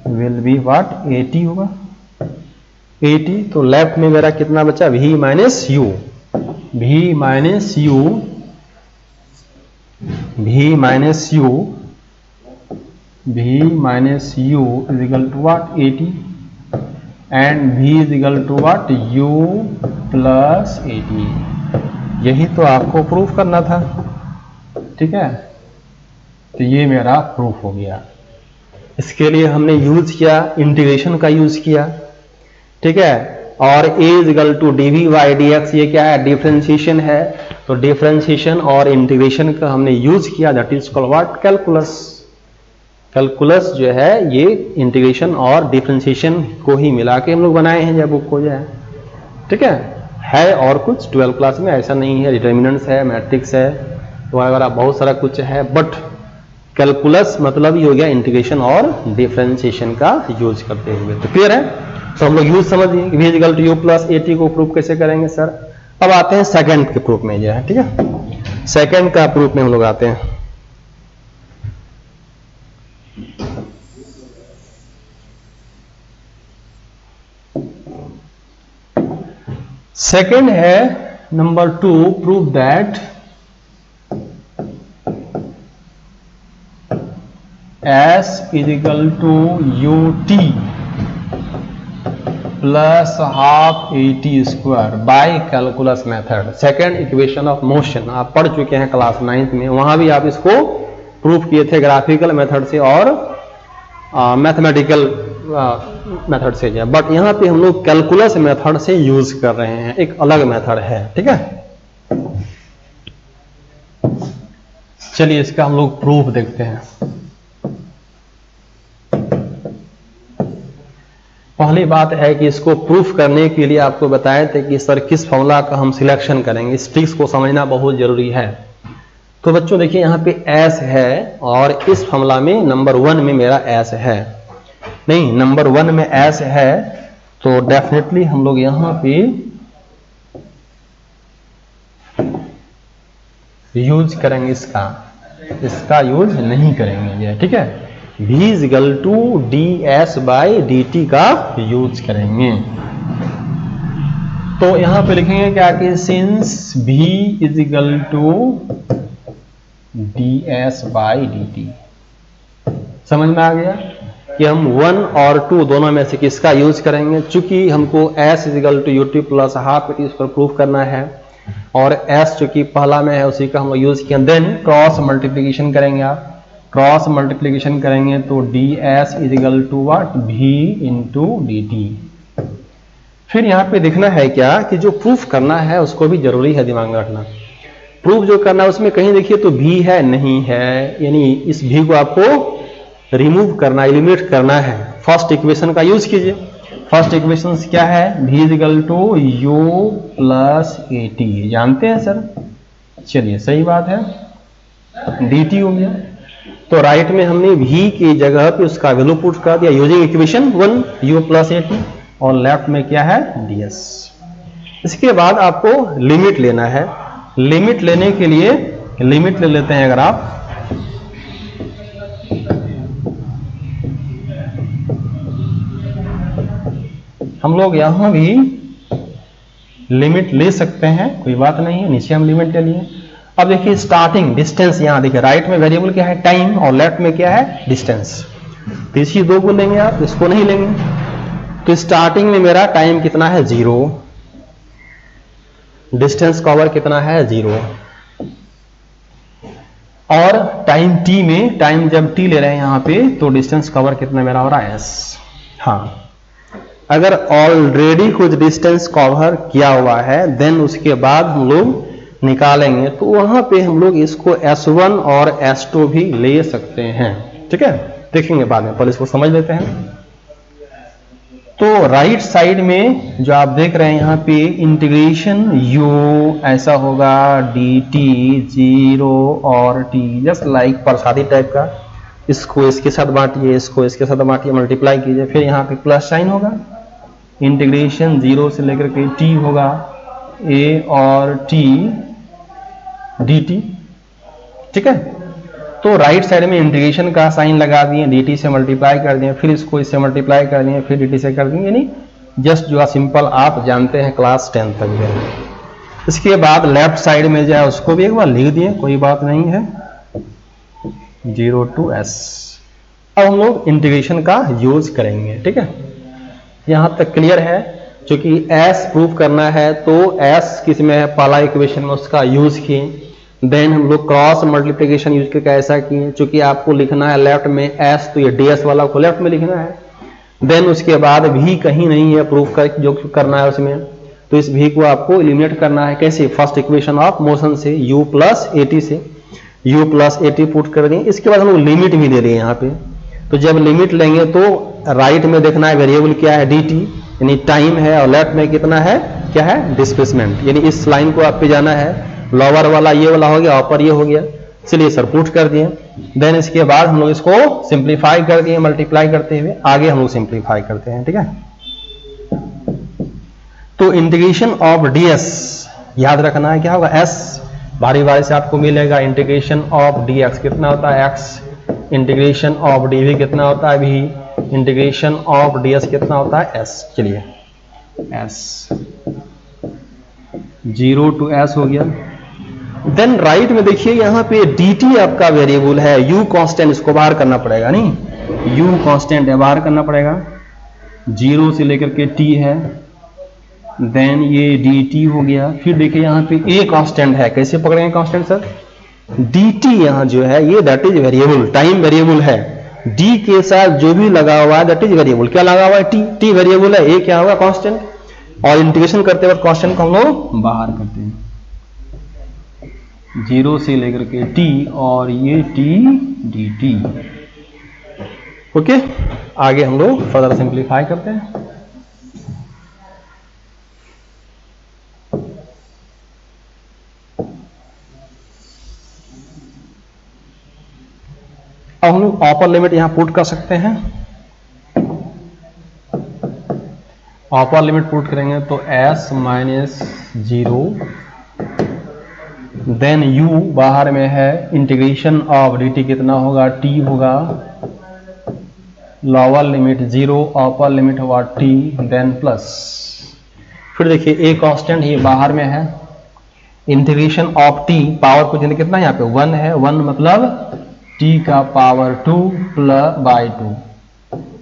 will be what, at होगा, at। तो लेफ्ट में मेरा कितना बचा, v minus u, v minus u, v minus u, v minus u is equal to what, at। And v is equal to what, u plus at। यही तो आपको proof करना था। ठीक है। तो ये मेरा प्रूफ हो गया। इसके लिए हमने यूज किया, इंटीग्रेशन का यूज किया। ठीक है। और a is equal to dv by dx, ये क्या है, डिफरेंशिएशन है। तो डिफरेंशिएशन और इंटीग्रेशन का हमने यूज किया, that is called what, calculus. Calculus जो है ये इंटीग्रेशन और डिफरेंशिएशन को ही मिला के हम लोग बनाए हैं जब बुक हो जाए। ठीक है और कुछ 12th क्लास में ऐसा नहीं है, डिटर्मिनेंट्स है, मैट्रिक्स है वगैरह बहुत सारा कुछ है, बट कैलकुलस मतलब ही हो गया इंटीग्रेशन और डिफरेंशिएशन का यूज करते हुए। तो क्लियर है। तो हम लोग यूज समझ लिए, v equal to u plus at को प्रूफ कैसे करेंगे सर। अब आते हैं सेकंड के प्रूफ में जो है। ठीक है। सेकंड का प्रूफ में हम लोग आते हैं। सेकेंड है number 2, prove that s is equal to ut plus half at square by calculus method. Second equation of motion आप पढ़ चुके हैं क्लास 9th में, वहां भी आप इसको प्रूफ किए थे ग्राफिकल मेथड से और मैथमेटिकल मेथड से जो, बट यहां पे हम लोग कैलकुलस मेथड से यूज कर रहे हैं, एक अलग मेथड है। ठीक है। चलिए इसका हम लोग प्रूफ देखते हैं। पहली बात है कि इसको प्रूफ करने के लिए आपको बताए थे कि सर किस फॉर्मूला का हम सिलेक्शन करेंगे, इस ट्रिक्स को समझना बहुत जरूरी है। तो बच्चों देखिए यहाँ पे s है और इस फॉर्मूला में नंबर 1 में मेरा s है। नहीं, नंबर 1 में एस है तो डेफिनेटली हम लोग यहां पे यूज करेंगे इसका यूज नहीं करेंगे ये, ठीक है। v is equal to d s by d t का यूज करेंगे। तो यहां पे लिखेंगे क्या कि since v is equal to d s by d t, समझ में आ गया कि हम 1 और 2 दोनों में से किसका यूज करेंगे। चूंकि हमको s is equal to ut plus half it is पर प्रूफ करना है और s चूंकि पहला में है उसी का हम यूज किया। देन क्रॉस मल्टीप्लीकेशन करेंगे, आप क्रॉस मल्टीप्लीकेशन करेंगे तो d s is equal to what v into d t. फिर यहाँ पे देखना है क्या कि जो प्रूफ करना है उसको भी जरूरी है दिमाग में रखना। प्रूफ जो करना है उसमें कहीं देखिए तो v है नहीं है, यानी इस v को आपको रिमूव करना, एलिमिनेट करना है। फर्स्ट इक्वेशन का यूज कीजिए। फर्स्ट इक्वेशन क्या है, v is equal to u plus a t, जानते हैं सर, चलिए सही बात है, dt हो गया। तो राइट में हमने v की जगह पे उसका वैल्यू पुट कर दिया using equation 1 u plus a T, और लेफ्ट में क्या है ds। इसके बाद आपको लिमिट लेना है। लिमिट लेने के लिए लिमिट ले लेते हैं, अगर आप हम लोग यहां भी लिमिट ले सकते हैं, कोई बात नहीं है, नीचे हम लिमिट ले लिए। अब देखिए स्टार्टिंग डिस्टेंस, यहां देखिए राइट में वेरिएबल क्या है टाइम और लेफ्ट में क्या है डिस्टेंस। तो इसी दो को लेंगे आप, इसको नहीं लेंगे। तो स्टार्टिंग में मेरा टाइम कितना है 0, डिस्टेंस कवर कितना है 0, और टाइम t में, टाइम जब t ले रहे हैं यहां पे तो डिस्टेंस कवर कितना मेरा हो रहा है s। हाँ, अगर ऑलरेडी कुछ डिस्टेंस कवर किया हुआ है देन उसके बाद हम लोग निकालेंगे तो वहां पे हम लोग इसको s1 और s2 भी ले सकते हैं, ठीक है, देखेंगे बाद में, पहले इसको समझ लेते हैं। तो राइट साइड में जो आप देख रहे हैं यहाँ पे इंटीग्रेशन u ऐसा होगा dt 0 और t, जस्ट लाइक प्रसादी टाइप का, इसको इसके साथ बांटिए, इसको इसके साथ बांटिए, मल्टीप्लाई कीजिए, फिर यहाँ पे प्लस साइन होगा, इंटीग्रेशन 0 से लेकर के t होगा a और t dt, ठीक है। तो राइट साइड में इंटीग्रेशन का साइन लगा दिए, dt से मल्टीप्लाई कर दिए, फिर इसको इससे मल्टीप्लाई कर दिए, फिर dt से कर दिए, यानी जस्ट जो सिंपल आप जानते हैं क्लास 10 तक में। इसके बाद लेफ्ट साइड में जो है उसको भी एक बार लिख दिए, कोई बात नहीं है, 0 to s। अब हम लोग इंटीग्रेशन का यूज करेंगे, ठीक है, यहां तक क्लियर है। क्योंकि s प्रूफ करना है तो s किस में है, पहला इक्वेशन में उसका यूज किए, देन हम लोग क्रॉस मल्टीप्लिकेशन यूज करके ऐसा किए, चूंकि आपको लिखना है लेफ्ट में s तो ये ds वाला को लेफ्ट में लिखना है। देन उसके बाद v कहीं नहीं है प्रूफ कर जो करना है उसमें, तो इस v को आपको एलिमिनेट करना है, कैसे, फर्स्ट इक्वेशन ऑफ मोशन से u प्लस ए टी से, u plus a T put कर देंगे। इसके बाद हम लोग लिमिट भी ले रहे हैं यहाँ पे, तो जब लिमिट लेंगे तो राइट में देखना है वेरिएबल क्या है dt, यानी टाइम है, और लेफ्ट में कितना है, क्या है डिस्प्लेसमेंट, यानी इस लाइन को आप पे जाना है, लोअर वाला ये वाला हो गया, अपर ये हो गया। चलिए सर पुट कर दिए, देन इसके बाद हम लोग इसको सिंप्लीफाई कर दिए मल्टीप्लाई करते हुए, आगे हम लोग सिंप्लीफाई करते हैं, ठीक है। तो इंटीग्रेशन ऑफ ds याद रखना है क्या होगा s, बारी बारी से आपको मिलेगा, इंटीग्रेशन ऑफ dx कितना होता है x, इंटीग्रेशन ऑफ dv कितना होता है v, इंटीग्रेशन ऑफ ds कितना होता है s। चलिए s 0 to s हो गया। देन राइट में देखिए यहाँ पे dt आपका वेरिएबल है, u कांस्टेंट, इसको बाहर करना पड़ेगा, नहीं u कांस्टेंट है, बाहर करना पड़ेगा, 0 से लेकर के t है, देन ये dt हो गया। फिर देखिए यहाँ पे a कांस्टेंट है, कैसे पकड़ेंगे कांस्टेंट सर, dt यहाँ जो है ये that is variable, time variable है, d के साथ जो भी लगा हुआ है दैट इज वेरिएबल, क्या लगा हुआ है t वेरिएबल है, a क्या होगा कांस्टेंट, और इंटीग्रेशन करते वक्त कांस्टेंट को हम लोग बाहर करते हैं, 0 से लेकर के t, और ये t dt। ओके, आगे हम लोग फर्दर सिंप्लीफाई करते हैं। अब हम लोग अपर लिमिट यहां पुट कर सकते हैं, अपर लिमिट पुट करेंगे तो s माइनस 0, देन u बाहर में है, इंटीग्रेशन ऑफ dt कितना होगा, t होगा, लोअर लिमिट 0, अपर लिमिट होगा t, देन प्लस, फिर देखिए a कांस्टेंट ये बाहर में है, इंटीग्रेशन ऑफ t, पावर को कितना यहाँ पे 1 है, 1 मतलब t का पावर 2 प्लस बाई 2,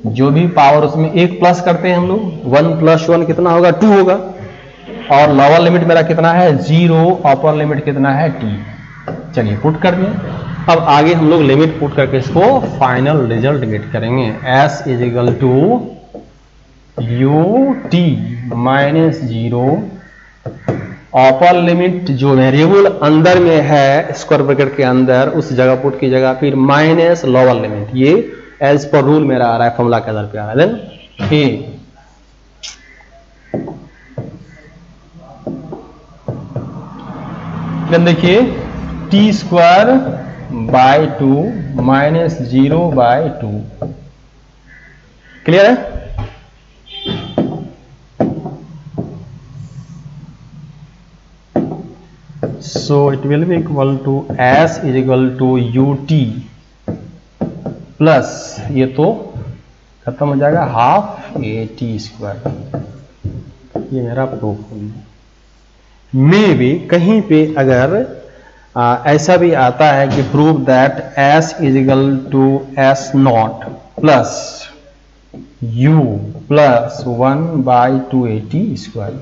जो भी पावर उसमें एक प्लस करते हैं हम लोग, 1 प्लस 1 कितना होगा, 2 होगा, और लोअर लिमिट मेरा कितना है 0, अपर लिमिट कितना है t। चलिए पुट कर दिए। अब आगे हम लोग लिमिट पुट करके इसको फाइनल रिजल्ट गेट करेंगे। s is equal to u t minus 0, upper limit जो वेरिएबल अंदर में है स्क्वायर ब्रैकेट के अंदर उस जगह पुट की जगह, फिर माइनस लोअर लिमिट, ये एज पर रूल मेरा आ रहा है, फॉर्मूला के आधार पे आ रहा है, देन देखिए t square by 2 minus 0 by 2, clear है। So it will be equal to s is equal to ut plus ये तो खत्म हो जाएगा हाफ ए टी स्क्वायर, ये मेरा प्रूफ होगा। मे भी कहीं पे अगर ऐसा भी आता है कि prove that s is equal to s not plus u plus 1 by 280 square,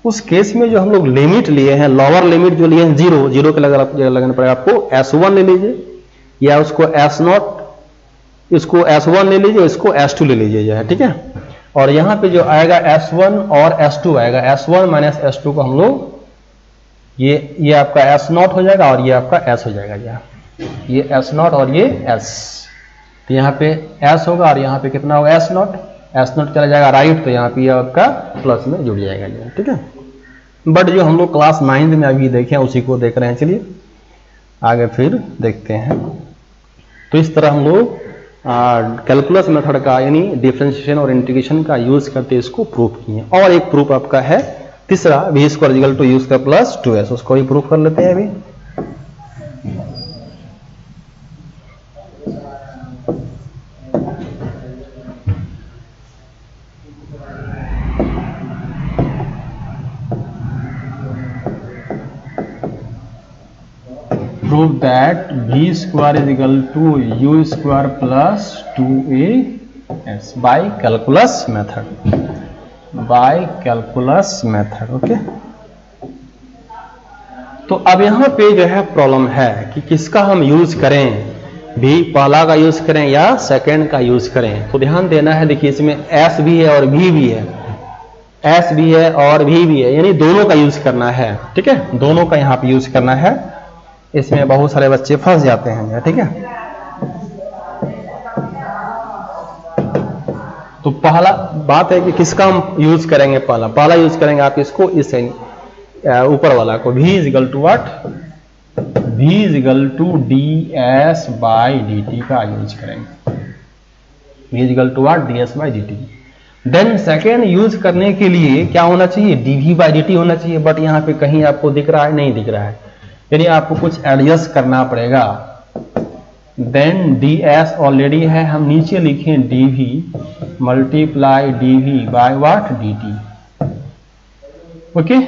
उस केस में जो हम लोग लिमिट लिए हैं, लोअर लिमिट जो लिए हैं 0, 0 के लगाना पड़ेगा आपको, s1 ले लीजिए या उसको s0, इसको s1 ले लीजिए, इसको s2 ले लीजिए, ठीक है। और यहाँ पे जो आएगा s1 और s2 आएगा, s1 माइनस s2 को हम लोग ये आपका s0 हो जाएगा और ये आपका s हो जाएगा, ये s0 और ये s, तो यहाँ पे s होगा और यहाँ पे कितना होगा s0 चला जाएगा राइट, तो यहाँ पे आपका प्लस में जुड़ जाएगा, ठीक है। बट जो हम लोग क्लास 9 में अभी देखे हैं उसी को देख रहे हैं, चलिए आगे फिर देखते हैं। तो इस तरह हम लोग कैलकुलस मेथड का यानी डिफरेंशिएशन और इंटीग्रेशन का यूज करते इसको प्रूफ किए। और एक प्रूफ आपका है तीसरा, v square equal to u square plus 2s, उसको भी प्रूफ कर लेते हैं अभी। Prove that v square is equal to u square plus 2as by calculus method, okay. तो अब यहाँ पे जो है प्रॉब्लम है कि किसका हम यूज करें, भी पहला का यूज करें या सेकंड का यूज करें। तो ध्यान देना है, देखिए इसमें s भी है और v भी है, s भी है और v भी है, यानी दोनों का यूज करना है, ठीक है, दोनों का यहाँ पे यूज करना है। इसमें बहुत सारे बच्चे फंस जाते हैं, ठीक है। तो पहला बात है कि किसका हम यूज करेंगे, पहला यूज करेंगे आप इसको, इस ऊपर वाला को, v is equal to what, v is equal to ds by dt का यूज करेंगे, v is equal to what, ds by dt। Then second use करने के लिए क्या होना चाहिए, dv बाई dt होना चाहिए, बट यहाँ पे कहीं आपको दिख रहा है, नहीं दिख रहा है, यानी आपको कुछ एडजस्ट करना पड़ेगा। देन ds ऑलरेडी है, हम नीचे लिखें dv multiply dv by what, dt, okay.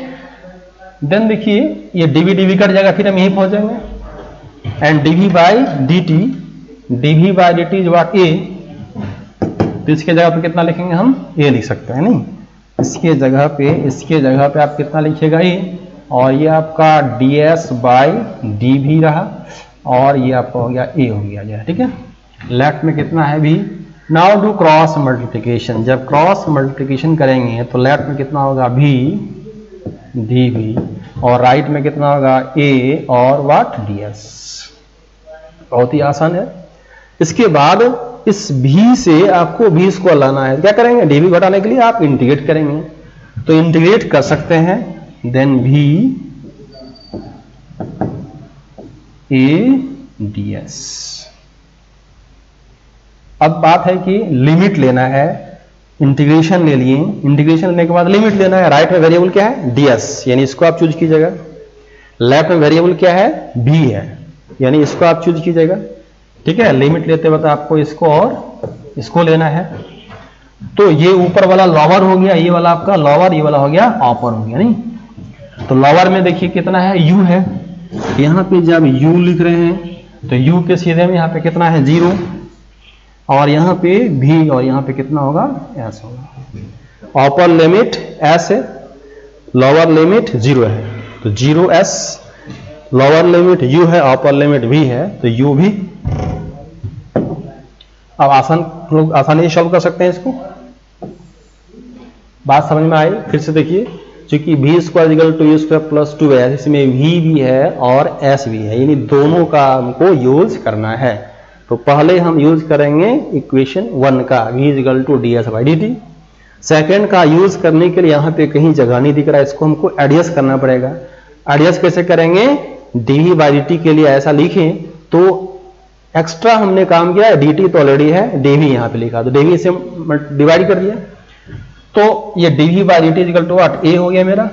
Then देखिए ये dv dv कट जाएगा, फिर हम यहीं पहुंच जाएंगे, and dv by dt is what, a, तो इसके जगह पे कितना लिखेंगे हम, a लिख सकते हैं, नहीं, इसके जगह पे आप कितना लिखिएगा, a, और ये आपका ds बाई dv रहा, और ये आपका हो गया a हो गया, ठीक है। लेफ्ट में कितना है v, now do cross multiplication, जब क्रॉस मल्टीप्लिकेशन करेंगे तो लेफ्ट में कितना होगा v dv, और राइट में कितना होगा a और व्हाट, ds, बहुत ही आसान है। इसके बाद इस v से आपको v को लाना है, क्या करेंगे, dv घटाने के लिए आप इंटीग्रेट करेंगे, तो इंटीग्रेट कर सकते हैं, देन v a ds। अब बात है कि लिमिट लेना है, इंटीग्रेशन ले लिए, इंटीग्रेशन लेने के बाद लिमिट लेना है। राइट में वेरिएबल क्या है, ds, यानी इसको आप चूज कीजिएगा। लेफ्ट में वेरिएबल क्या है, b है, यानी इसको आप चूज कीजिएगा। ठीक है, लिमिट लेते वक्त आपको इसको और इसको लेना है। तो ये ऊपर वाला लोअर हो गया, ये वाला आपका लोअर, ये वाला हो गया अपर हो गया। नहीं, तो लोअर में देखिए कितना है, u है। यहाँ पे जब u लिख रहे हैं तो u के सीधे में यहाँ पे कितना है, 0, और यहाँ पे v, और यहाँ पे कितना होगा, s होगा। अपर लिमिट s है, लोअर लिमिट 0 है, तो 0s, लोअर लिमिट u है, अपर लिमिट v है, तो u भी। अब लोग आसानी से सॉल्व कर सकते हैं इसको। बात समझ में आई? फिर से देखिए, चूंकि v square equal to u square plus 2s, इसमें v भी है और s भी है, यानी दोनों का हमको यूज करना है। तो पहले हम यूज करेंगे इक्वेशन 1 का, v equal to ds/dt। Second का यूज करने के लिए यहाँ पे कहीं जगह नहीं दिख रहा है, इसको हमको एडजस्ट करना पड़ेगा। एडजस्ट कैसे करेंगे, dv/dt के लिए ऐसा लिखें तो एक्स्ट्रा हमने काम किया, dt तो ऑलरेडी है, dv यहाँ पे लिखा, तो dv से डिवाइड कर दिया, तो ये dv/dt equal to what, a हो गया मेरा,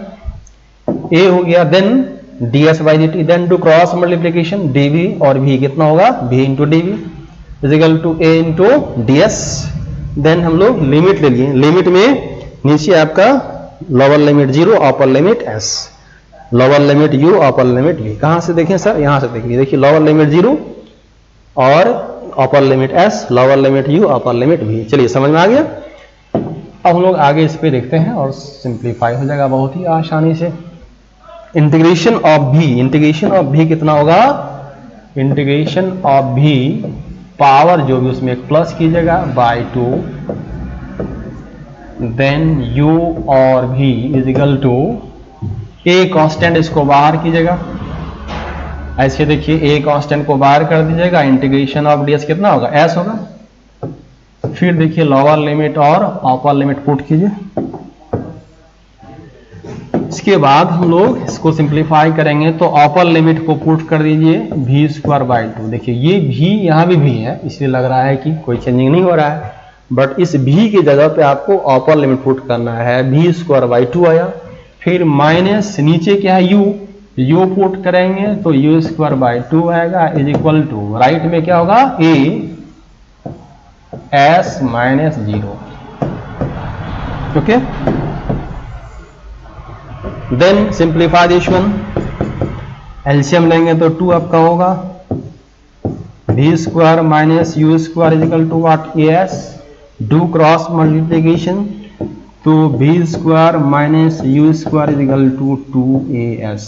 a हो गया, then ds/dt, then to cross multiplication dv और v कितना होगा, v into dv is equal to a into ds। Then हम लोग लिमिट ले लिए, लिमिट में नीचे आपका lower limit 0, upper limit s, lower limit u, upper limit v। कहां से देखें सर, यहां से देखिए, देखिए लोअर लिमिट 0 और upper limit s, lower limit u, upper limit v। चलिए समझ में आ गया। अब हम लोग आगे इस पे देखते हैं और सिंप्लीफाई हो जाएगा बहुत ही आसानी से। Integration of v, integration of v कितना होगा, इंटीग्रेशन ऑफ v पावर जो भी उसमें एक प्लस कीजिएगा बाय 2, देन u और v is equal to a constant, इसको बाहर कीजिएगा, ऐसे देखिए a कांस्टेंट को बाहर कर दीजिएगा, इंटीग्रेशन ऑफ ds कितना होगा, s होगा। फिर देखिए लोअर लिमिट और अपर लिमिट पुट कीजिए। इसके बाद हम लोग इसको सिंप्लीफाई करेंगे, तो अपर लिमिट को पुट कर दीजिए v स्क्वायर बाई 2। देखिए ये v यहाँ भी v है, इसलिए लग रहा है कि कोई चेंजिंग नहीं हो रहा है, बट इस v की जगह पे आपको अपर लिमिट पुट करना है, v स्क्वायर बाई 2 आया। फिर माइनस नीचे क्या है u पुट करेंगे तो u स्क्वायर बाई 2 आएगा, इज इक्वल टू राइट में क्या होगा, a s minus 0। Okay, then simplify this one, LCM लेंगे तो 2 आपका होगा, v square minus u square is equal to what, as, do cross multiplication तो v square minus u square is equal to 2as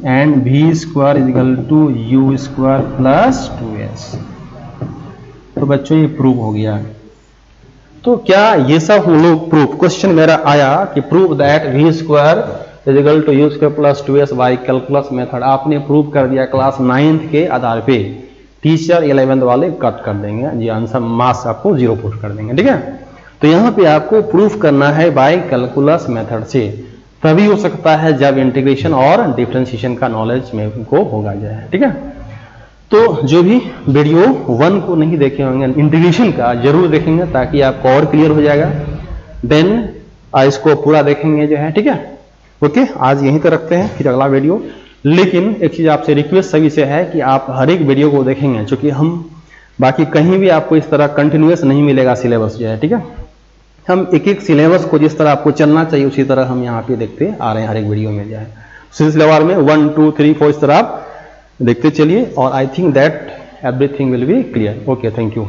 and v square is equal to u square plus 2s। तो बच्चों ये prove हो गया। तो क्या ये सब हम लोग प्रूफ, क्वेश्चन मेरा आया कि prove that v square is equal to u square plus 2s by calculus method, आपने प्रूव कर दिया क्लास 9th के आधार पे। टीचर 11th वाले कट कर देंगे जी, आंसर मार्क्स आपको 0 पुट कर देंगे। ठीक है, तो यहाँ पे आपको प्रूफ करना है बाय कैलकुलस मेथड से, तभी हो सकता है जब इंटीग्रेशन और डिफरेंशिएशन का नॉलेज में को होगा जाए। ठीक है, तो जो भी वीडियो 1 को नहीं देखे होंगे इंटीग्रेशन का, जरूर देखेंगे ताकि आपको और क्लियर हो जाएगा। देन इसको पूरा देखेंगे जो है। ठीक है, ओके, आज यहीं तक रखते हैं, फिर अगला वीडियो। लेकिन एक चीज आपसे रिक्वेस्ट सभी से है कि आप हर एक वीडियो को देखेंगे, क्योंकि हम बाकी कहीं भी आपको इस तरह कंटिन्यूअस नहीं मिलेगा सिलेबस जो है। ठीक है, हम एक एक सिलेबस को जिस तरह आपको चलना चाहिए उसी तरह हम यहाँ पे देखते आ रहे हैं हर एक वीडियो में जो है। सिलसिलेवार में 1 2 3 4 इस तरह आप देखते चलिए, और I think that everything will be clear. Okay, thank you.